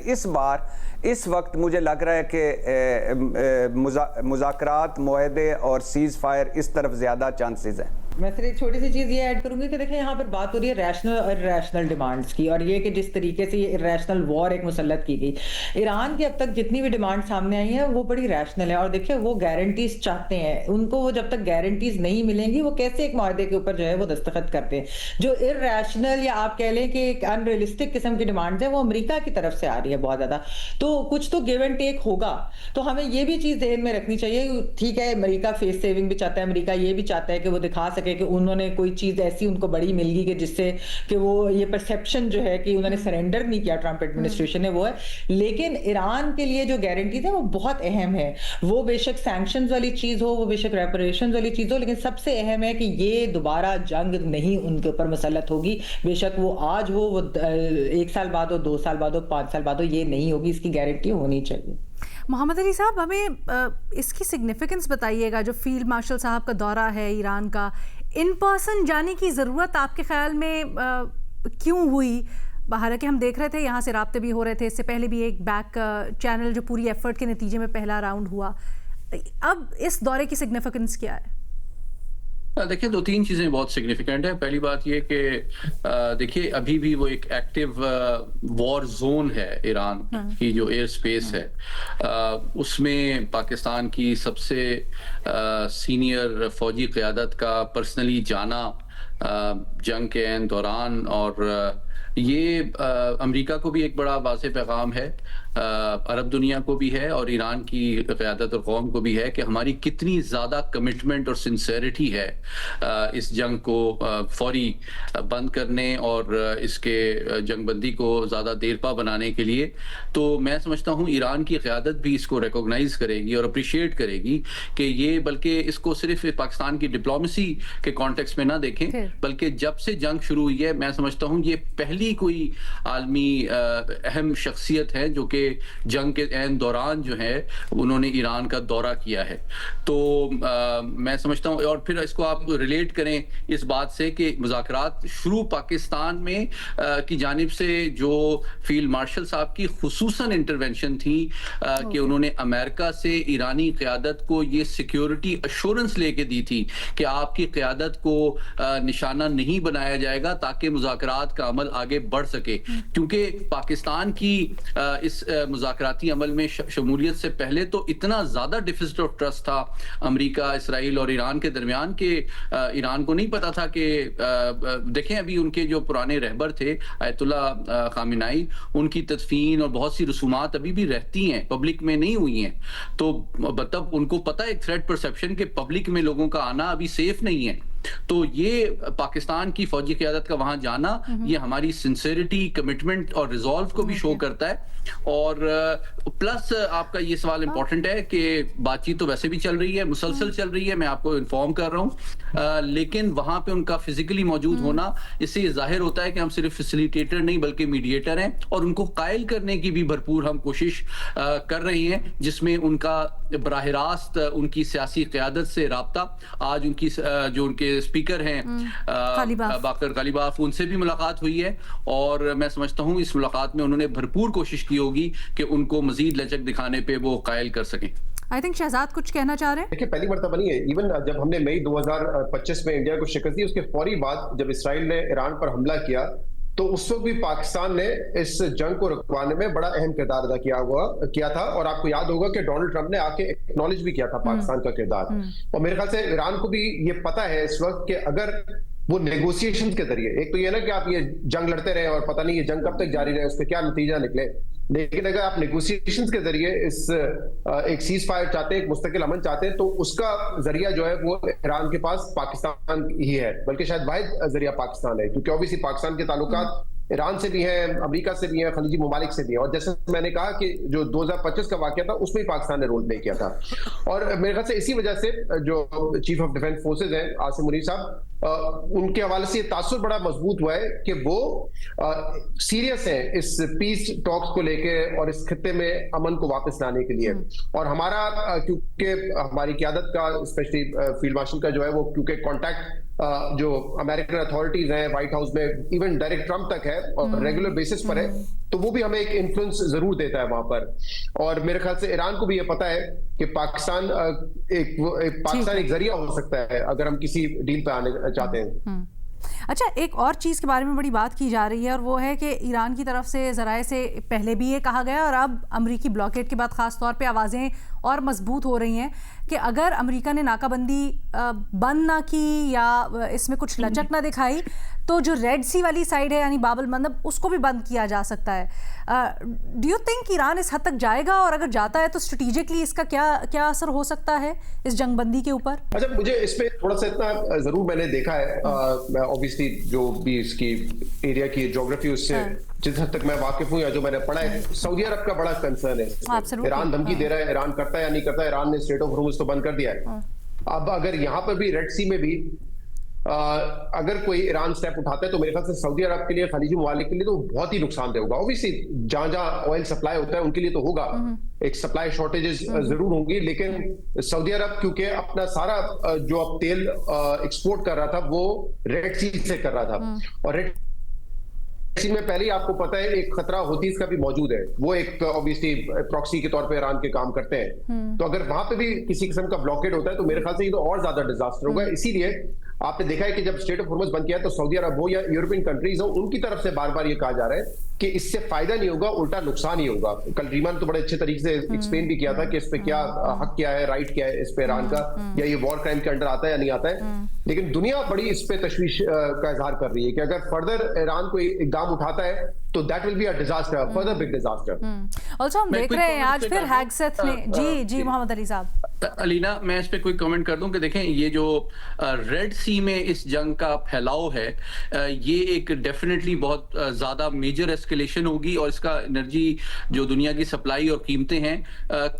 इस वक्त मुझे लग रहा है कि मुज़ाकरात, मुआहदे और सीज़ फायर इस तरफ ज़्यादा चांसेस हैं। मैं सिर्फ एक छोटी सी चीज़ ये ऐड करूंगी कि देखें यहाँ पर बात हो रही है रैशनल और इरेशनल डिमांड्स की, और ये कि जिस तरीके से ये इरेशनल वॉर एक मुसल्लत की गई, ईरान की अब तक जितनी भी डिमांड सामने आई है वो बड़ी रैशनल है। और देखिए वो गारंटीज चाहते हैं, उनको वो जब तक गारंटीज नहीं मिलेंगी वो कैसे एक माहदे के ऊपर जो है वो दस्तखत करते हैं। जो इरेशनल या आप कह लें कि एक अनरियलिस्टिक किस्म की डिमांड्स है वो अमेरिका की तरफ से आ रही है बहुत ज़्यादा, तो कुछ तो गिव एंड टेक होगा। तो हमें ये भी चीज़ ध्यान में रखनी चाहिए। ठीक है, अमेरिका फेस सेविंग भी चाहता है, अमेरिका ये भी चाहता है कि वो दिखा सके कि उन्होंने कोई चीज़ ऐसी उनको बड़ी मिल गई कि जिससे कि वो ये परसेप्शन जो है कि उन्होंने सरेंडर नहीं किया ट्रंप एडमिनिस्ट्रेशन ने, वो है। लेकिन ईरान के लिए जो गारंटीज है वो बहुत अहम है। वो बेशक सैंक्शंस वाली चीज़ हो, वो बेशक रेपरेशन वाली चीज़ हो, लेकिन सबसे अहम है कि ये दोबारा जंग नहीं उनके ऊपर मुसल्लत होगी। बेशक वो आज हो, वो 1 साल बाद हो, 2 साल बाद हो, 5 साल बाद हो, ये नहीं होगी, इसकी गारंटी होनी चाहिए। मोहम्मद अली साहब, हमें इसकी सिग्निफिकेंस बताइएगा, जो फील्ड मार्शल साहब का दौरा है ईरान का, इन पर्सन जाने की ज़रूरत आपके ख्याल में क्यों हुई? हालांकि हम देख रहे थे यहाँ से राब्ते भी हो रहे थे, इससे पहले भी एक बैक चैनल जो पूरी एफर्ट के नतीजे में पहला राउंड हुआ। अब इस दौरे की सिग्निफिकेंस क्या है? देखिए, 2-3 चीज़ें बहुत सिग्निफिकेंट है। पहली बात ये कि देखिए अभी भी वो एक एक्टिव वॉर जोन है ईरान की, जो एयर स्पेस है, उसमें पाकिस्तान की सबसे सीनियर फौजी क़यादत का पर्सनली जाना जंग के ऐन दौरान, और ये अमेरिका को भी एक बड़ा वाज़े पैगाम है, अरब दुनिया को भी है, और ईरान की क़यादत और कौम को भी है कि हमारी कितनी ज़्यादा कमिटमेंट और सिंसेरिटी है इस जंग को फौरी बंद करने और इसके जंगबंदी को ज़्यादा देरपा बनाने के लिए। तो मैं समझता हूँ ईरान की क़यादत भी इसको रिकॉग्नाइज करेगी और अप्रिशिएट करेगी कि ये, बल्कि इसको सिर्फ पाकिस्तान की डिप्लोमेसी के कॉन्टेक्स्ट में ना देखें, बल्कि जब से जंग शुरू हुई है मैं समझता हूँ ये पहली कोई आलमी अहम शख्सियत है जो कि जंग के ऐन दौरान जो है उन्होंने ईरान का दौरा किया है। तो मैं समझता हूँ, और फिर इसको आप रिलेट करें इस बात से कि मुज़ाकरात शुरू पाकिस्तान में की जानिब से जो फील्ड मार्शल साहब की खुसूसन इंटरवेंशन थी कि उन्होंने अमेरिका से ईरानी क़यादत को ये सिक्योरिटी अश्योरेंस लेके दी थी कि आपकी क़यादत को निशाना नहीं बनाया जाएगा ताकि मुज़ाकरात का अमल आगे बढ़ सके, क्योंकि पाकिस्तान की इस मुज़ाकराती अमल में शमूलियत से पहले तो इतना ज़्यादा डिफिसिट ऑफ ट्रस्ट था अमेरिका, इसराइल और ईरान के दरमियान के ईरान को नहीं पता था कि देखें अभी उनके जो पुराने रहबर थे आयतुल्ला खामेनी, उनकी तदफीन और बहुत सी रसूमात अभी भी रहती हैं, पब्लिक में नहीं हुई हैं। तो मतलब उनको पता है एक थ्रेट परसेप्शन के पब्लिक में लोगों का आना अभी सेफ नहीं है। तो ये पाकिस्तान की फौजी क़यादत का वहां जाना ये हमारी सिंसेरिटी, कमिटमेंट और रिजॉल्व को भी शो करता है। और प्लस आपका ये सवाल इंपॉर्टेंट है कि बातचीत तो वैसे भी चल रही है, मुसलसल चल रही है, मैं आपको इन्फॉर्म कर रहा हूँ, लेकिन वहां पे उनका फिजिकली मौजूद होना, इससे ये जाहिर होता है कि हम सिर्फ फैसिलिटेटर नहीं बल्कि मीडिएटर हैं और उनको कायल करने की भी भरपूर हम कोशिश कर रहे हैं, जिसमें उनका बराह रास्त उनकी सियासी क़यादत से राब्ता। आज उनकी जो उनके स्पीकर हैं बाकर कालीबाफ, उनसे भी मुलाकात हुई है और मैं समझता हूं इस मुलाकात में उन्होंने भरपूर कोशिश की होगी कि उनको मजीद लचक दिखाने पे वो कायल कर सकें। आई थिंक शहजाद कुछ कहना चाह रहे हैं। देखिए पहली मरतबा नहीं है, इवन जब हमने मई 2025 में इंडिया को शिकस्त दी, उसके फौरी बाद जब इसराइल ने ईरान पर हमला किया तो उस वक्त भी पाकिस्तान ने इस जंग को रुकवाने में बड़ा अहम किरदार अदा किया था। और आपको याद होगा कि डोनाल्ड ट्रंप ने आके एक्नॉलेज भी किया था पाकिस्तान का किरदार। और मेरे ख्याल से ईरान को भी ये पता है इस वक्त कि अगर वो नेगोशिएशंस के जरिए, एक तो ये ना कि आप ये जंग लड़ते रहे और पता नहीं ये जंग कब तक जारी रहे, उसके क्या नतीजा निकले, लेकिन अगर आप नेगोशिएशंस के जरिए इस एक सीज फायर चाहते हैं, एक मुस्तकिल अमन चाहते हैं, तो उसका जरिया जो है वो ईरान के पास पाकिस्तान ही है, बल्कि शायद वाहिद जरिया पाकिस्तान है, क्योंकि ऑब्वियसली पाकिस्तान के ताल्लुकात ईरान से भी हैं, अमेरिका से भी हैं, खलीजी ममालिक से भी हैं। और जैसे मैंने कहा कि जो 2025 का वाकया था उसमें पाकिस्तान ने रोल प्ले किया था। और मेरे ख्याल से इसी वजह से जो चीफ ऑफ डिफेंस फोर्सेज हैं आसिम मुनीर साहब, उनके हवाले से ये तासुर बड़ा मजबूत हुआ है कि वो सीरियस हैं इस पीस टॉक्स को लेके और इस खित्ते में अमन को वापस लाने के लिए। और हमारा क्योंकि हमारी क़यादत का, स्पेशली फील्ड मार्शल का जो है वो, क्योंकि कॉन्टैक्ट जो अमेरिकन अथॉरिटीज हैं व्हाइट हाउस में, इवन डायरेक्ट ट्रंप तक है और रेगुलर बेसिस पर है, तो वो भी हमें एक इन्फ्लुएंस जरूर देता है वहां पर। और मेरे ख्याल से ईरान को भी ये पता है कि पाकिस्तान एक जरिया हो सकता है अगर हम किसी डील पे आने चाहते हैं। अच्छा, एक और चीज़ के बारे में बड़ी बात की जा रही है और वो है कि ईरान की तरफ से ज़राए से पहले भी ये कहा गया और अब अमरीकी ब्लॉकेड के बाद ख़ास तौर पे आवाज़ें और मजबूत हो रही हैं कि अगर अमेरिका ने नाकाबंदी बंद ना की या इसमें कुछ लचक ना दिखाई तो जो रेड सी वाली साइड है यानी बाब अल मंदब, उसको भी बंद किया जा सकता है। डू यू थिंक ईरान इस हद तक जाएगा और अगर जाता है तो स्ट्रेटेजिकली इसका क्या असर हो सकता है इस जंगबंदी के ऊपर? अच्छा, मुझे इसमें थोड़ा सा इतना जरूर मैंने देखा है, ऑब्वियसली जो भी इसकी एरिया की ज्योग्राफी उससे जिस हद तक मैं वाकिफ हूँ या जो मैंने पढ़ा है, सऊदी अरब का बड़ा कंसर्न है। ईरान धमकी दे रहा है, ईरान करता है या नहीं करता। ईरान ने स्ट्रेट ऑफ हॉर्मुज़ तो बंद कर दिया है। अब अगर यहाँ पर भी रेड सी में भी अगर कोई ईरान स्टेप उठाता है तो मेरे ख्याल से सऊदी अरब के लिए, खलीजी ममालिक के लिए तो बहुत ही नुकसानदेह होगा। ऑब्वियसली जहां जहां ऑयल सप्लाई होता है उनके लिए तो होगा, एक सप्लाई शॉर्टेजेस जरूर होंगी, लेकिन सऊदी अरब क्योंकि अपना सारा जो अब तेल एक्सपोर्ट कर रहा था वो रेड सी से कर रहा था, और रेड सी में पहले ही आपको पता है एक खतरा हूतीस का भी मौजूद है, वो एक ऑब्वियसली प्रॉक्सी के तौर पे ईरान के काम करते हैं। तो अगर वहां पे भी किसी किस्म का ब्लॉकेड होता है तो मेरे ख्याल से ये तो और ज्यादा डिजास्टर होगा। इसीलिए आपने देखा है कि जब स्ट्रेट ऑफ हॉर्मुज़ बंद किया तो सऊदी अरब हो या यूरोपियन कंट्रीज हो, उनकी तरफ से बार बार ये कहा जा रहा है कि इससे फायदा नहीं होगा, उल्टा नुकसान ही होगा। कल रीमा ने तो बड़े अच्छे तरीके से एक्सप्लेन भी किया था कि इस पे क्या हक क्या है, राइट क्या है इस पे ईरान का, या ये वॉर क्राइम के अंडर आता है या नहीं आता है। लेकिन दुनिया बड़ी इस पे तशवीश का इजहार कर रही है कि अगर फर्दर ईरान कोई इकदाम उठाता है तो that will be a disaster, further big disaster. Also हम देख रहे हैं आज फिर हैग्सेथ ने जी मोहम्मद अली साहब। अलीना, मैं इस पे कोई कमेंट कर दूं कि देखें ये जो रेड सी में इस जंग का फैलाव है, ये एक डेफिनेटली बहुत ज्यादा मेजर एस्केलेशन होगी और इसका एनर्जी जो दुनिया की सप्लाई और कीमतें हैं,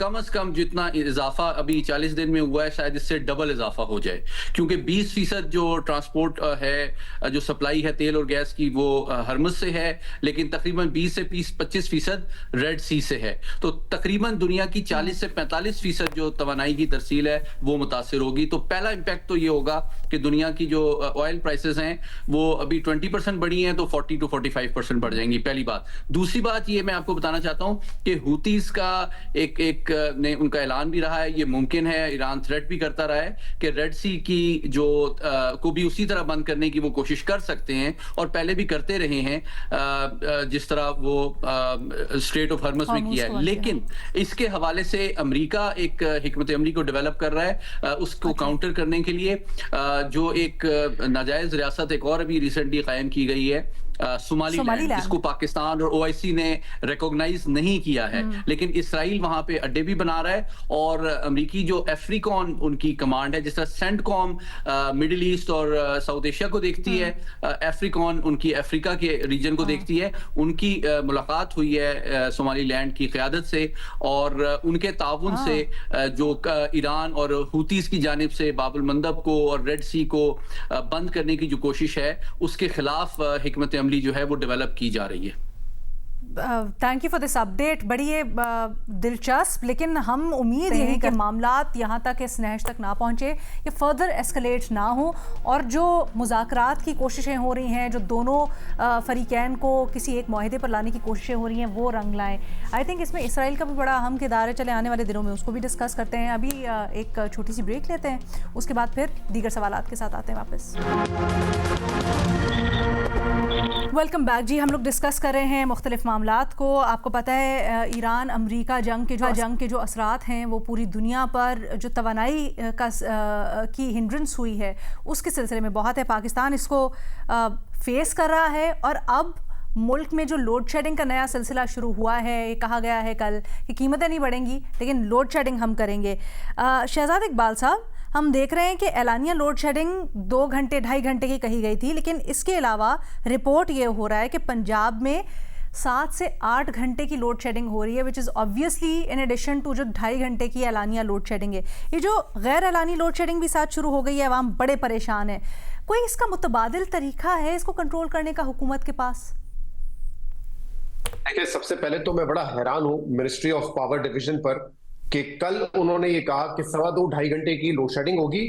कम से कम जितना इजाफा अभी 40 दिन में हुआ है शायद इससे डबल इजाफा हो जाए, क्योंकि 20% जो ट्रांसपोर्ट है, जो सप्लाई है तेल और गैस की, वो हरमुज से है, लेकिन तकरीबन 20 से 25% रेड सी से है। तो तकरीबन दुनिया की 40 से 45% जो तवानाई की तरसील है वो मुतासिर होगी। तो पहला इंपैक्ट तो ये होगा कि दुनिया की जो ऑयल प्राइसेस हैं वो अभी 20% बढ़ी हैं तो 40 to 45% बढ़ जाएंगी। पहली पहली बात। दूसरी बात ये मैं आपको बताना चाहता हूं कि हुतीज का एक ने उनका ऐलान भी रहा है, ये मुमकिन है, ईरान थ्रेट भी करता रहा है कि रेड सी की जो को भी उसी तरह बंद करने की वो कोशिश कर सकते हैं और पहले भी करते रहे हैं, जिस तरह वो स्ट्रेट ऑफ हॉर्मस में किया है। लेकिन इसके हवाले से अमेरिका एक हिकमत अमली को डेवलप कर रहा है उसको काउंटर करने के लिए। जो एक नाजायज रियासत एक और अभी रिसेंटली कायम की गई है, सोमालीलैंड, जिसको पाकिस्तान और ओआईसी ने रिकॉग्नाइज नहीं किया है, लेकिन इसराइल वहां पे अड्डे भी बना रहा है। और अमेरिकी जो अफ्रीकॉन उनकी कमांड है, जिस तरह सेंटकॉम मिडिल ईस्ट और साउथ एशिया को देखती है, अफ्रीकॉन उनकी अफ्रीका के रीजन को देखती है, उनकी मुलाकात हुई है सोमालीलैंड की क़यादत से और उनके ताउन से जो ईरान और हुतीज की जानिब से बाबुल मंदब को और रेड सी को बंद करने की जो कोशिश है उसके खिलाफ हिकमत अमली जो है वो डेवलप की जा रही है। Thank you for this update. बड़ी ये दिलचस्प, लेकिन हम उम्मीद यही कि मामलात यहाँ तक, इस नहज तक ना पहुँचे, ये फर्दर एस्केलेट ना हो और जो मुज़ाकरात की कोशिशें हो रही हैं, जो दोनों फरीकैन को किसी एक मुआहदे पर लाने की कोशिशें हो रही हैं, वो रंग लाएं। आई थिंक इसमें इसराइल का भी बड़ा अहम किरदार है। चले आने वाले दिनों में उसको भी डिस्कस करते हैं। अभी एक छोटी सी ब्रेक लेते हैं, उसके बाद फिर दीगर सवालात के साथ आते हैं वापस। वेलकम बैक जी। हम लोग डिस्कस कर रहे हैं मुख्तलिफ मामलात को। आपको पता है ईरान अमरीका जंग के जो असरात हैं वो पूरी दुनिया पर जो तवानाई की हिंड्रेंस हुई है उसके सिलसिले में बहुत है। पाकिस्तान इसको फेस कर रहा है और अब मुल्क में जो लोड शेडिंग का नया सिलसिला शुरू हुआ है, ये कहा गया है कल कि कीमतें नहीं बढ़ेंगी लेकिन लोड शेडिंग हम करेंगे। शहजाद इकबाल साहब, हम देख रहे हैं कि एलानिया लोड शेडिंग 2 घंटे 2.5 घंटे की कही गई थी, लेकिन इसके अलावा रिपोर्ट ये हो रहा है कि पंजाब में 7 से 8 घंटे की लोड शेडिंग हो रही है, which is obviously in addition to जो 2.5 घंटे की एलानिया लोड शेडिंग है। ये जो गैर एलानी लोड शेडिंग भी साथ शुरू हो गई है, अवाम बड़े परेशान है। कोई इसका मुतबादिल तरीका है इसको कंट्रोल करने का हुकूमत के पास? देखिए, सबसे पहले तो मैं बड़ा हैरान हूं मिनिस्ट्री ऑफ पावर डिवीजन पर कि कल उन्होंने ये कहा कि 2.25-2.5 घंटे की लोड शेडिंग होगी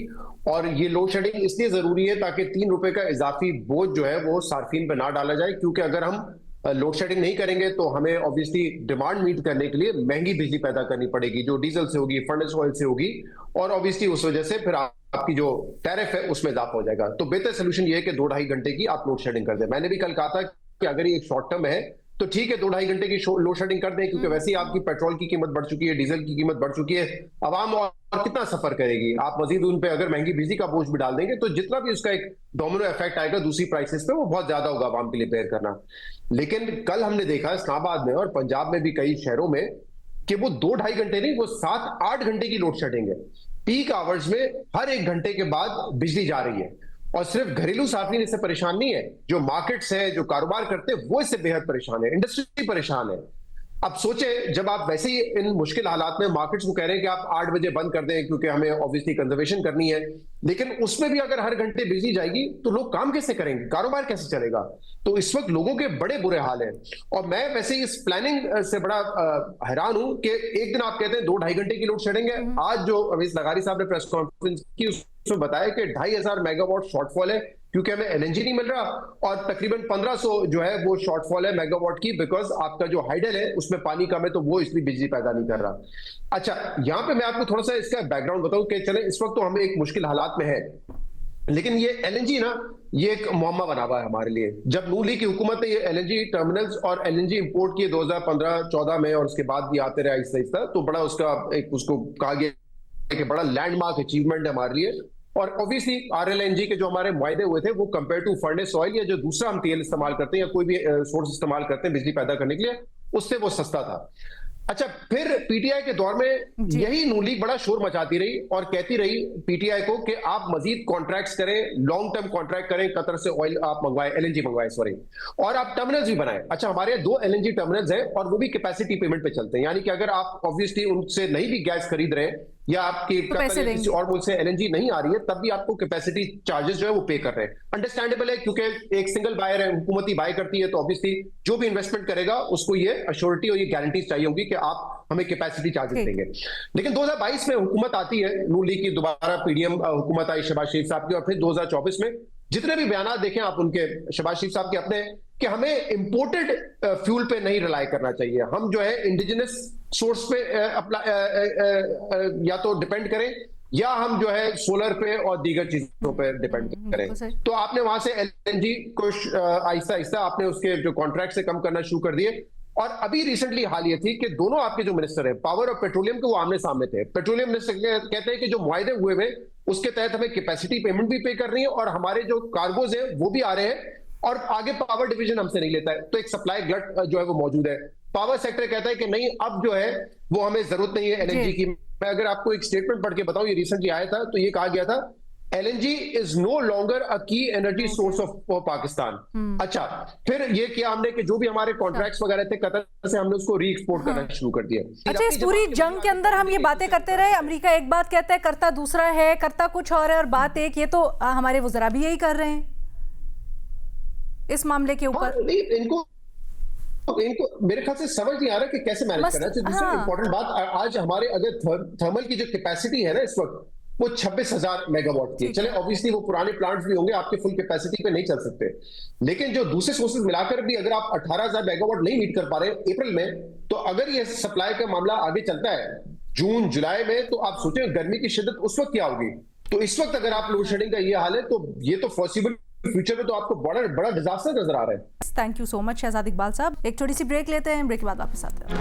और ये लोड शेडिंग इसलिए जरूरी है ताकि 3 रुपए का इजाफी बोझ जो है वो सार्फिन पे ना डाला जाए, क्योंकि अगर हम लोड शेडिंग नहीं करेंगे तो हमें ऑब्वियसली डिमांड मीट करने के लिए महंगी बिजली पैदा करनी पड़ेगी, जो डीजल से होगी, फर्नेस ऑयल से होगी, और ऑब्वियसली उस वजह से फिर आपकी जो टैरिफ है उसमें इजाफा हो जाएगा। तो बेहतर सोल्यूशन ये है कि 2-2.5 घंटे की आप लोड शेडिंग कर दें। मैंने भी कल कहा था कि अगर ये एक शॉर्ट टर्म है तो ठीक है, 2-2.5 घंटे की लोड शेडिंग कर दें, क्योंकि वैसे ही आपकी पेट्रोल की कीमत बढ़ चुकी है, डीजल की कीमत बढ़ चुकी है, आवाम और कितना सफर करेगी। आप मजीद उन पे अगर महंगी बिजली का बोझ भी डाल देंगे तो जितना भी उसका एक डोमिनो इफेक्ट आएगा दूसरी प्राइसेस पे, वो बहुत ज्यादा होगा आवाम के लिए बेयर करना। लेकिन कल हमने देखा इस्लामाबाद में और पंजाब में भी कई शहरों में कि वो 2-2.5 घंटे नहीं, वो 7-8 घंटे की लोड शेडिंग है। पीक आवर्स में हर 1 घंटे के बाद बिजली जा रही है और सिर्फ घरेलू सार्फिन इससे परेशान नहीं है, जो मार्केट्स है, जो कारोबार करते हैं, वो इससे बेहद परेशान है, इंडस्ट्री परेशान है। अब सोचे, जब आप वैसे ही इन मुश्किल हालात में मार्केट्स को कह रहे हैं कि आप 8 बजे बंद कर दें क्योंकि हमें ऑब्वियसली कंजर्वेशन करनी है, लेकिन उसमें भी अगर हर घंटे बिजली जाएगी तो लोग काम कैसे करेंगे, कारोबार कैसे चलेगा? तो इस वक्त लोगों के बड़े बुरे हाल हैं। और मैं वैसे ही इस प्लानिंग से बड़ा हैरान हूं कि एक दिन आप कहते हैं 2-2.5 घंटे की लोड शेडिंग है। आज जो अवीस लगारी साहब ने प्रेस कॉन्फ्रेंस की उसमें बताया कि 2500 मेगावाट शॉर्टफॉल है क्योंकि हमें एलएनजी नहीं मिल रहा, और तकरीबन 1500 जो है वो शॉर्टफॉल है मेगावाट की, बिकॉज आपका जो हाइडल है उसमें पानी कम है तो वो इसलिए बिजली पैदा नहीं कर रहा। अच्छा, यहां पे मैं आपको थोड़ा सा इसका बैकग्राउंड बताऊं कि चले इस वक्त तो हम एक मुश्किल हालात में है, लेकिन ये एलएनजी ना, ये एक मुअम्मा बना हुआ है हमारे लिए। जब नून लीग की हुकूमत ने ये एलएनजी टर्मिनल्स और एलएनजी इंपोर्ट किए 2015-14 में और उसके बाद भी आते रहे आहिस्ता आहिस्ता, तो बड़ा उसका एक उसको कहा गया कि बड़ा लैंडमार्क अचीवमेंट है हमारे लिए। और ऑब्वियसली आरएलएनजी के जो हमारे मुआहदे हुए थे वो कंपेयर टू फर्नेस ऑयल या जो दूसरा हम तेल इस्तेमाल करते हैं या कोई भी सोर्स इस्तेमाल करते हैं बिजली पैदा करने के लिए, उससे वो सस्ता था। अच्छा, फिर पीटीआई के दौर में यही नून लीग बड़ा शोर मचाती रही और कहती रही पीटीआई को कि आप मजीद कॉन्ट्रैक्ट्स करें, लॉन्ग टर्म कॉन्ट्रैक्ट करें, कतर से ऑयल आप मंगवाएं, एलएनजी मंगवाएं सॉरी, और आप टर्मिनल्स भी बनाएं। अच्छा, हमारे 2 एलएनजी टर्मिनल्स हैं और वो भी कैपेसिटी पेमेंट पे चलते हैं, यानी कि अगर आप ऑब्वियसली उनसे नहीं भी गैस खरीद रहे हैं या आपकी किसी और मुल्क से एलएनजी नहीं आ रही है, तब भी आपको कैपेसिटी चार्जेस जो है वो पे कर रहे हैं। अंडरस्टैंडेबल है, क्योंकि एक सिंगल बायर है, हुकूमती बाय करती है, तो ऑब्वियसली जो भी इन्वेस्टमेंट करेगा उसको ये अश्योरिटी और ये गारंटीज चाहिए होगी कि आप हमें कैपेसिटी चार्जेस देंगे। लेकिन 2022 में हुकूमत आती है नून लीग की, दोबारा पीडीएम हुकूमत आई शहबाज शरीफ साहब की, और फिर 2024 में जितने भी बयान देखें आप उनके, शहबाज शरीफ साहब के अपने, कि हमें इंपोर्टेड फ्यूल पे नहीं रिलाई करना चाहिए। हम जो है इंडिजिनस सोर्स पे अपना या तो डिपेंड करें, या हम जो है सोलर पे और दीगर चीजों पे डिपेंड करें। तो आपने वहां से एलएनजी को आहिस्ता आहिस्ता आपने उसके जो कॉन्ट्रैक्ट से कम करना शुरू कर दिए। और अभी रिसेंटली हाल ये थी कि दोनों आपके जो मिनिस्टर है पावर और पेट्रोलियम के, वो आमने सामने थे। पेट्रोलियम मिनिस्टर कहते हैं कि जो मुआहदे हुए हुए उसके तहत हमें कैपेसिटी पेमेंट भी पे करनी है और हमारे जो कार्गोज है वो भी आ रहे हैं, और आगे पावर डिवीजन हमसे नहीं लेता है। तो एक सप्लाई गलत जो है वो मौजूद है। पावर सेक्टर कहता है कि नहीं, अब जो है वो हमें जरूरत नहीं है एलएनजी की। मैं अगर आपको एक स्टेटमेंट पढ़ के बताऊं, ये रिसेंटली आया था, तो ये कहा गया था LNG is no longer a key energy source of Pakistan. अच्छा, फिर ये किया हमने कि जो भी हमारे कॉन्ट्रैक्ट्स वगैरह थे कतर से, हमने उसको री एक्सपोर्ट करना शुरू कर दिया। अच्छा, इस पूरी जंग के अंदर हम ये बातें करते रहे, अमेरिका एक बात कहता है करता दूसरा है, करता कुछ और है और बात एक। ये तो हमारे वज़रा भी यही कर रहे हैं इस मामले के ऊपर। इनको मेरे ख्याल से समझ नहीं आ रहा कि कैसे मैनेज करना है। दूसरी इंपॉर्टेंट बात, आज हमारे अगर थर्मल की जो कैपेसिटी है ना इस वक्त, वो 26,000 मेगावाट की है। चले ऑब्वियसली वो पुराने प्लांट्स भी होंगे, आपके फुल कैपेसिटी पे नहीं चल सकते, लेकिन जो दूसरे सोर्सेज मिलाकर भी अगर आप 18,000 मेगावाट नहीं मीट कर पा रहे अप्रैल में, तो अगर ये सप्लाई का मामला आगे चलता है जून जुलाई में, तो आप सोचें गर्मी की शिद्दत उस वक्त क्या होगी। तो इस वक्त अगर आप लोड शेडिंग का ये हाल है, तो ये तो पॉसिबल फ्यूचर में तो आपको बड़ा डिजास्टर नजर आ रहा है। Thank you so much Shahzad Iqbal sahab. एक छोटी सी ब्रेक लेते हैं, ब्रेक के बाद वापस आते हैं।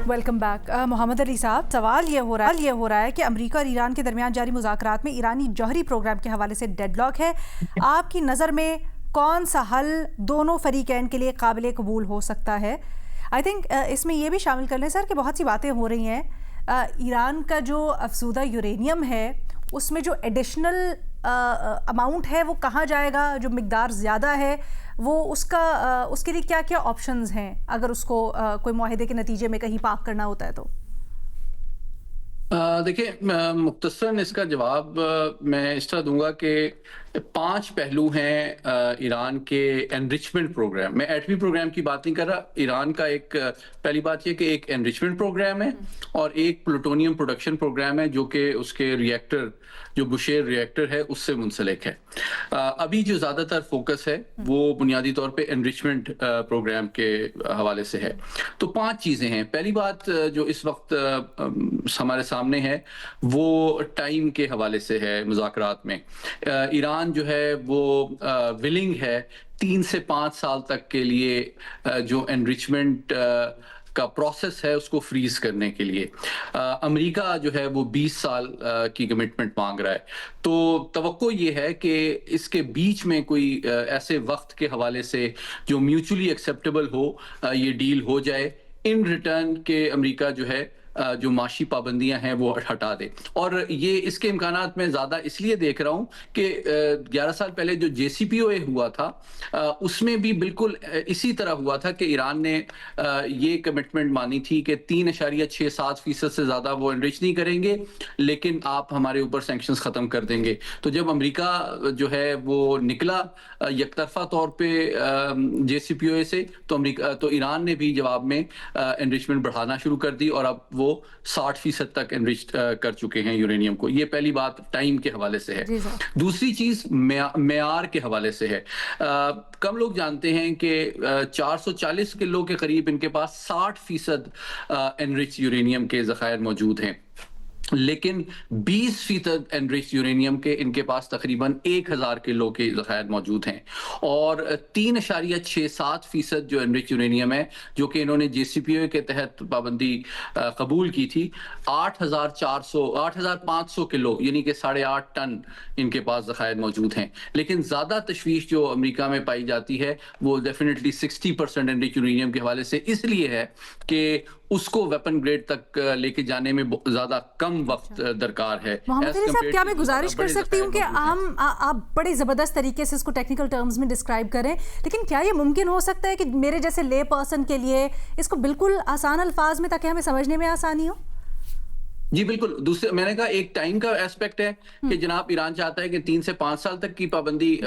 Welcome back. मोहम्मद अली साहब, सवाल ये हो रहा है कि अमेरिका और ईरान के दरमियान जारी मुज़ाकरात में ईरानी जौहरी प्रोग्राम के हवाले से डेडलॉक है। आपकी नज़र में कौन सा हल दोनों फरीकैन के लिए काबिल कबूल हो सकता है? आई थिंक इसमें यह भी शामिल कर लें सर कि बहुत सी बातें हो रही हैं। ईरान का जो अफसूदा यूरेनियम है उसमें जो एडिशनल अमाउंट है वो कहाँ जाएगा, जो मिकदार ज़्यादा है वो उसके लिए क्या क्या ऑप्शंस हैं अगर उसको कोई मुआहदे के नतीजे में कहीं पार्क करना होता है तो? देखिए, मुख्तसरन इसका जवाब मैं इस तरह दूंगा कि 5 पहलू हैं ईरान के एनरिचमेंट प्रोग्राम। मैं एटमी प्रोग्राम की बात नहीं कर रहा। ईरान का एक पहली बात यह कि एक एनरिचमेंट प्रोग्राम है और एक प्लूटोनियम प्रोडक्शन प्रोग्राम है, जो कि उसके रिएक्टर, जो बुशेर रिएक्टर है, उससे मुंसलिक है। अभी जो ज़्यादातर फोकस है वो बुनियादी तौर पे एनरिचमेंट प्रोग्राम के हवाले से है। तो 5 चीज़ें हैं। पहली बात जो इस वक्त हमारे सामने है वो टाइम के हवाले से है। मुज़ाकरात में ईरान जो है वो विलिंग है 3 से 5 साल तक के लिए जो एनरिचमेंट का प्रोसेस है उसको फ्रीज करने के लिए। अमेरिका जो है वो 20 साल की कमिटमेंट मांग रहा है। तो तवक्को ये है कि इसके बीच में कोई ऐसे वक्त के हवाले से जो म्यूचुअली एक्सेप्टेबल हो, ये डील हो जाए। इन रिटर्न के अमेरिका जो है जो माशी पाबंदियां हैं वो हटा दे। और ये इसके इम्कानात मैं ज़्यादा इसलिए देख रहा हूँ कि 11 साल पहले जो JCPOA हुआ था उसमें भी बिल्कुल इसी तरह हुआ था कि ईरान ने ये कमिटमेंट मानी थी कि 3.67% से ज़्यादा वो एनरिच नहीं करेंगे, लेकिन आप हमारे ऊपर सैंक्शंस ख़त्म कर देंगे। तो जब अमेरिका जो है वो निकला यकतरफा तौर पे JCPOA से, तो ईरान ने भी जवाब में एनरिचमेंट बढ़ाना शुरू कर दी और अब वो 60% तक एनरिच कर चुके हैं यूरेनियम को। ये पहली बात टाइम के हवाले से है। दूसरी चीज मेयार के हवाले से है। कम लोग जानते हैं कि 440 किलो के करीब इनके पास 60% एनरिच यूरेनियम के ज़खायर मौजूद हैं, लेकिन 20% एनरिच यूरेनियम के इनके पास तकरीबन 1000 किलो के ज़खायर मौजूद हैं। और 3.67% जो एनरिच यूरेनियम है, जो कि इन्होंने JCPOA के तहत पाबंदी कबूल की थी, 8,500 किलो यानी कि 8.5 टन इनके पास ज़खायर मौजूद हैं। लेकिन ज़्यादा तशवीश जो अमेरिका में पाई जाती है वो डेफिनेटली 60% एनरिच यूरेनियम के हवाले से इसलिए है कि उसको वेपन ग्रेड तक लेके जाने में ज़्यादा कम वक्त दरकार है। मोहम्मद अली साहब, क्या मैं गुजारिश कर सकती हूँ कि आप बड़े ज़बरदस्त तरीके से इसको टेक्निकल टर्म्स में डिस्क्राइब करें, लेकिन क्या ये मुमकिन हो सकता है कि मेरे जैसे ले पर्सन के लिए इसको बिल्कुल आसान अल्फाज में, ताकि हमें समझने में आसानी हो? जी बिल्कुल। दूसरे मैंने कहा एक टाइम का एस्पेक्ट है कि जनाब ईरान चाहता है कि 3 से 5 साल तक की पाबंदी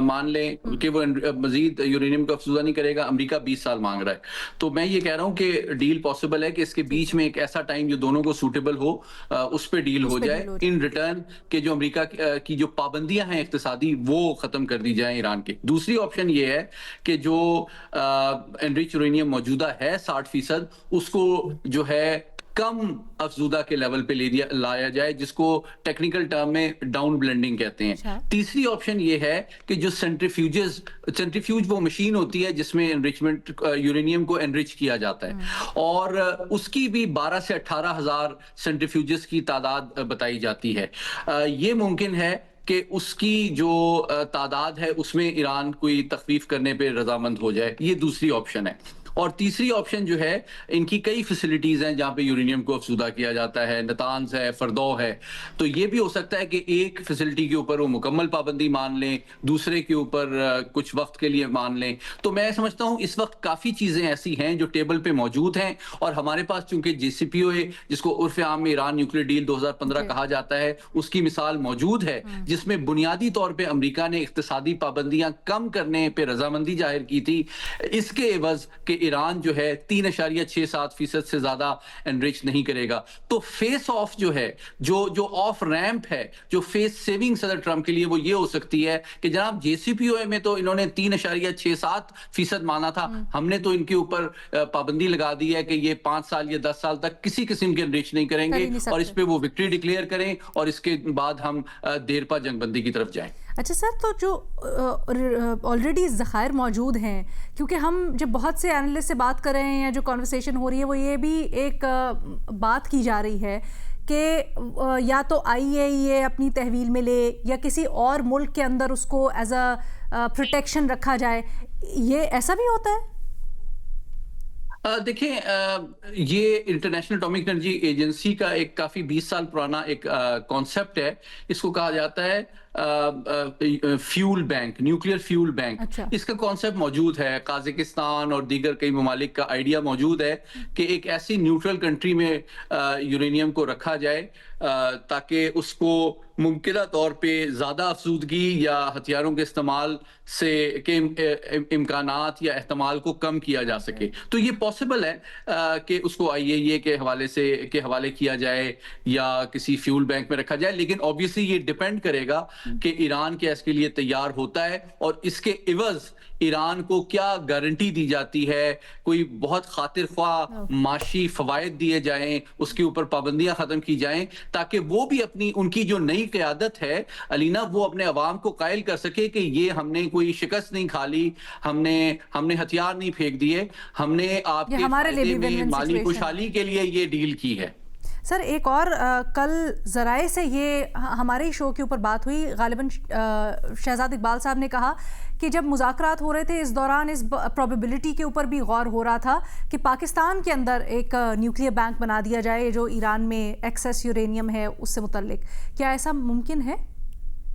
मान लें कि वो मजीद यूरेनियम को अफज़ूदा नहीं करेगा। अमेरिका 20 साल मांग रहा है। तो मैं ये कह रहा हूँ कि डील पॉसिबल है कि इसके बीच में एक ऐसा टाइम जो दोनों को सूटेबल हो, उस पे डील हो जाए। इन रिटर्न के जो अमेरिका की जो पाबंदियां हैं इक्तिसादी, वो खत्म कर दी जाए ईरान की। दूसरी ऑप्शन ये है कि जो एनरिच यूरेनियम मौजूदा है 60% उसको जो है कम अफजूदा के लेवल पे लाया जाए, जिसको टेक्निकल टर्म में डाउन ब्लेंडिंग कहते हैं। तीसरी ऑप्शन ये है कि जो सेंट्रीफ्यूज वो मशीन होती है जिसमें एनरिचमेंट यूरेनियम को एनरिच किया जाता है, और उसकी भी 12 से 18,000 सेंट्रीफ्यूजेस की तादाद बताई जाती है। ये मुमकिन है कि उसकी जो तादाद है उसमें ईरान कोई तखफीफ करने पे रजामंद हो जाए। ये दूसरी ऑप्शन है। और तीसरी ऑप्शन जो है, इनकी कई फैसिलिटीज हैं जहां पे यूरेनियम को अफसूदा किया जाता है, नतान्स है, फरदौ है। तो ये भी हो सकता है कि एक फैसिलिटी के ऊपर वो मुकम्मल पाबंदी मान लें, दूसरे के ऊपर कुछ वक्त के लिए मान लें। तो मैं समझता हूं इस वक्त काफी चीजें ऐसी हैं जो टेबल पे मौजूद हैं, और हमारे पास चूंकि JCPOA, जिसको उर्फ आम में ईरान न्यूक्लियर डील 2015 कहा जाता है, उसकी मिसाल मौजूद है, जिसमें बुनियादी तौर पर अमरीका ने इक्तिसादी पाबंदियां कम करने पर रजामंदी जाहिर की थी। इसके एवज के ईरान जो है 3.67% से ज्यादा एनरिच नहीं करेगा। तो फेस ऑफ जो है, जो ऑफ रैंप है, जो फेस सेविंग सदर ट्रंप के लिए, वो ये हो सकती है कि जनाब JCPOA में तो इन्होंने 3.67% माना था, हमने तो इनके ऊपर पाबंदी लगा दी है कि ये 5 साल या 10 साल तक किसी किस्म के एनरिच नहीं करेंगे, और इस पे वो विक्ट्री डिक्लेयर करें, और इसके बाद हम देरपा जंगबंदी की तरफ जाएं। अच्छा सर, तो जो ऑलरेडी ज़खायर मौजूद हैं, क्योंकि हम जब बहुत से एनालिस्ट से बात कर रहे हैं या जो कॉन्वर्सेशन हो रही है, वो ये भी एक बात की जा रही है कि या तो IAEA अपनी तहवील में ले या किसी और मुल्क के अंदर उसको एज अ प्रोटेक्शन रखा जाए। ये ऐसा भी होता है? देखिए, ये इंटरनेशनल एटॉमिक एनर्जी एजेंसी का एक काफी 20 साल पुराना एक कॉन्सेप्ट है। इसको कहा जाता है fuel bank, nuclear fuel bank. अच्छा। इसका कॉन्सेप्ट मौजूद है, काजाकिस्तान और दीगर कई ममालिक का आइडिया मौजूद है कि एक ऐसी न्यूट्रल कंट्री में यूरेनियम को रखा जाए ताकि उसको मुमकिन तौर पे ज़्यादा अफसूदगी या हथियारों के इस्तेमाल से के इम्कानात या एहतमाल को कम किया जा सके। तो ये पॉसिबल है कि उसको IAEA के हवाले किया जाए या किसी फ्यूल बैंक में रखा जाए, लेकिन ऑब्वियसली ये डिपेंड करेगा कि ईरान क्या इसके लिए तैयार होता है, और इसके इवज ईरान को क्या गारंटी दी जाती है। कोई बहुत खातिर ख्वाह माशी फवायद दिए जाएं, उसके ऊपर पाबंदियां खत्म की जाएं, ताकि वो भी उनकी जो नई क़यादत है अलीना, वो अपने अवाम को कायल कर सके कि ये हमने कोई शिकस्त नहीं खा ली, हमने हथियार नहीं फेंक दिए, हमने आपके फायदे में माली खुशहाली के लिए ये डील की है। सर, एक और कल ज़राए से ये हमारे ही शो के ऊपर बात हुई, गालिबन शहजाद इकबाल साहब ने कहा कि जब मुज़ाकरात हो रहे थे, इस दौरान इस प्रोबेबिलिटी के ऊपर भी गौर हो रहा था कि पाकिस्तान के अंदर एक न्यूक्लियर बैंक बना दिया जाए जो ईरान में एक्सेस यूरेनियम है उससे मुतल्लिक। क्या ऐसा मुमकिन है?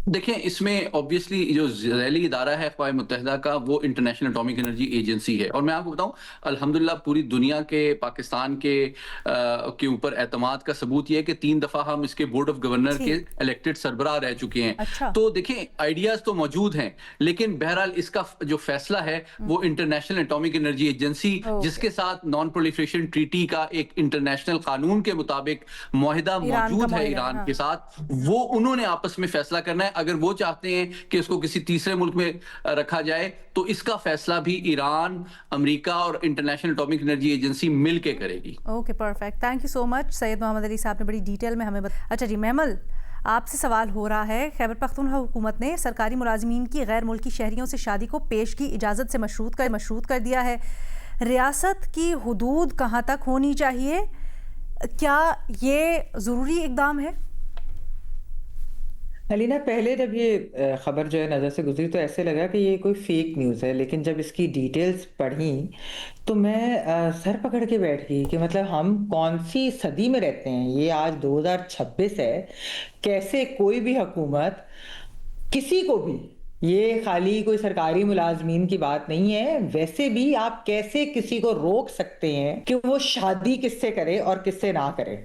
देखिए, इसमें ऑब्वियसली जो ज़ैली इदारा है अक़वाम मुत्तहिदा का, वो इंटरनेशनल एटॉमिक एनर्जी एजेंसी है। और मैं आपको बताऊं, अल्हम्दुलिल्लाह पूरी दुनिया के पाकिस्तान के ऊपर एतमाद का सबूत ये है कि 3 दफ़ा हम इसके बोर्ड ऑफ गवर्नर के इलेक्टेड सरबराह रह चुके हैं। अच्छा। तो देखें, आइडियाज़ तो मौजूद हैं, लेकिन बहरहाल इसका जो फैसला है वो इंटरनेशनल एटॉमिक एनर्जी एजेंसी, जिसके साथ नॉन प्रोलिफरेशन ट्रीटी का एक इंटरनेशनल कानून के मुताबिक मुआहिदा मौजूद है ईरान के साथ, वो उन्होंने आपस में फैसला करना है। अगर वो चाहते हैं कि इसको किसी तीसरे मुल्क में रखा जाए, तो इसका फैसला भी ईरान, अमेरिका और इंटरनेशनल एटॉमिक एनर्जी एजेंसी मिल के करेगी। Okay, perfect, thank you so much Syed Mohammad Ali sahab ने बड़ी डिटेल में हमें अच्छा जी, महमल, आपसे सवाल हो रहा है, खैबर पख्तूनख्वा हुकूमत ने सरकारी मुलाजिमीन की गैर मुल्की शहरियों से शादी को पेश की इजाज़त से मशरूत कर दिया है। रियासत की हुदूद कहाँ तक होनी चाहिए? क्या ये ज़रूरी इकदाम है? अलीना, पहले जब ये खबर जो है नज़र से गुजरी तो ऐसे लगा कि ये कोई फेक न्यूज़ है, लेकिन जब इसकी डिटेल्स पढ़ी तो मैं सर पकड़ के बैठ गई कि मतलब हम कौन सी सदी में रहते हैं। ये आज 2026 है, कैसे कोई भी हुकूमत किसी को भी ये खाली कोई सरकारी मुलाजमीन की बात नहीं है, वैसे भी आप कैसे किसी को रोक सकते हैं कि वो शादी किससे करे और किससे ना करे।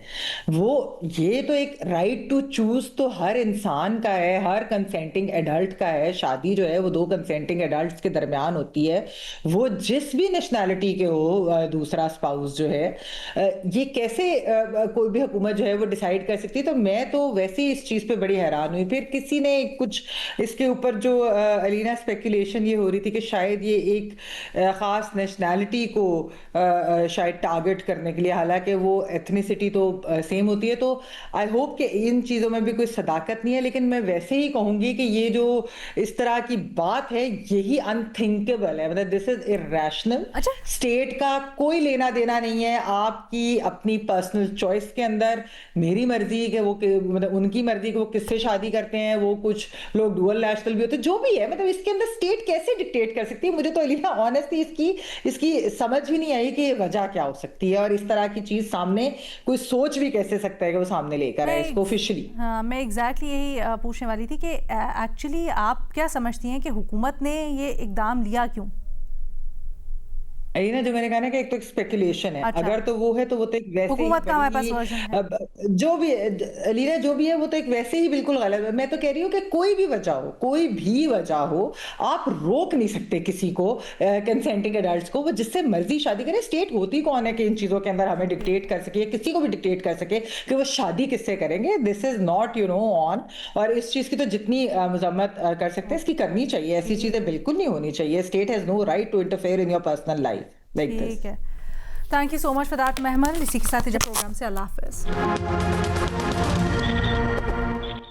वो ये तो एक राइट टू चूज तो हर इंसान का है, हर कंसेंटिंग एडल्ट का है। शादी जो है वो दो कंसेंटिंग एडल्ट्स के दरमियान होती है, वो जिस भी नेशनैलिटी के हो दूसरा स्पाउस जो है। ये कैसे कोई भी हुकूमत जो है वो डिसाइड कर सकती है। तो मैं तो वैसे ही इस चीज पे बड़ी हैरान हुई। फिर किसी ने कुछ इसके ऊपर जो अलीना स्पेकुलेशन ये हो रही थी कि शायद ये एक खास नेशनैलिटी को शायद टारगेट करने के लिए, हालांकि वो एथनिसिटी तो सेम होती है। तो आई होप कि इन चीज़ों में भी कोई सदाकत नहीं है, लेकिन मैं वैसे ही कहूंगी कि ये जो इस तरह की बात है यही अनथिंकेबल है। मतलब दिस इज इरैशनल। अच्छा। स्टेट का कोई लेना देना नहीं है आपकी अपनी पर्सनल चॉइस के अंदर। मेरी मर्जी कि वो मतलब उनकी मर्जी कि वो किससे शादी करते हैं। वो कुछ लोग डुअल नेशनल भी होते, जो भी है, मतलब इसके अंदर स्टेट कैसे डिक्टेट कर सकती है। मुझे तो अलीना ऑनेस्टली इसकी समझ भी नहीं आई कि वजह क्या हो सकती है, और इस तरह की चीज सामने कोई सोच भी कैसे सकता है कि वो सामने लेकर आए इसको ऑफिशियली। हाँ, मैं एग्जैक्टली यही पूछने वाली थी कि एक्चुअली आप क्या समझती हैं कि हुकूमत ने ये इकदाम लिया क्यों? अलीना, जो मैंने कहा ना कि एक तो स्पेकुलेशन है। अच्छा। अगर तो वो है तो वो तो एक वैसे हुकूमत का हमारे पास ही वर्जन है। जो भी अलीना जो भी है वो तो एक वैसे ही बिल्कुल गलत है। मैं तो कह रही हूँ कि कोई भी वजह हो, आप रोक नहीं सकते किसी को, कंसेंटिंग एडल्ट्स को, वो जिससे मर्जी शादी करे। स्टेट होती कौन है कि इन चीजों के अंदर हमें डिक्टेट कर सके, किसी को भी डिक्टेट कर सके कि वो शादी किससे करेंगे। This is not on. और इस चीज की तो जितनी मजम्मत कर सकते हैं इसकी करनी चाहिए। ऐसी चीजें बिल्कुल नहीं होनी चाहिए। State has no right to interfere in your personal life like this. ठीक है, thank you so much for that महमल। इसी के साथ ही प्रोग्राम से अल्लाह हाफिज।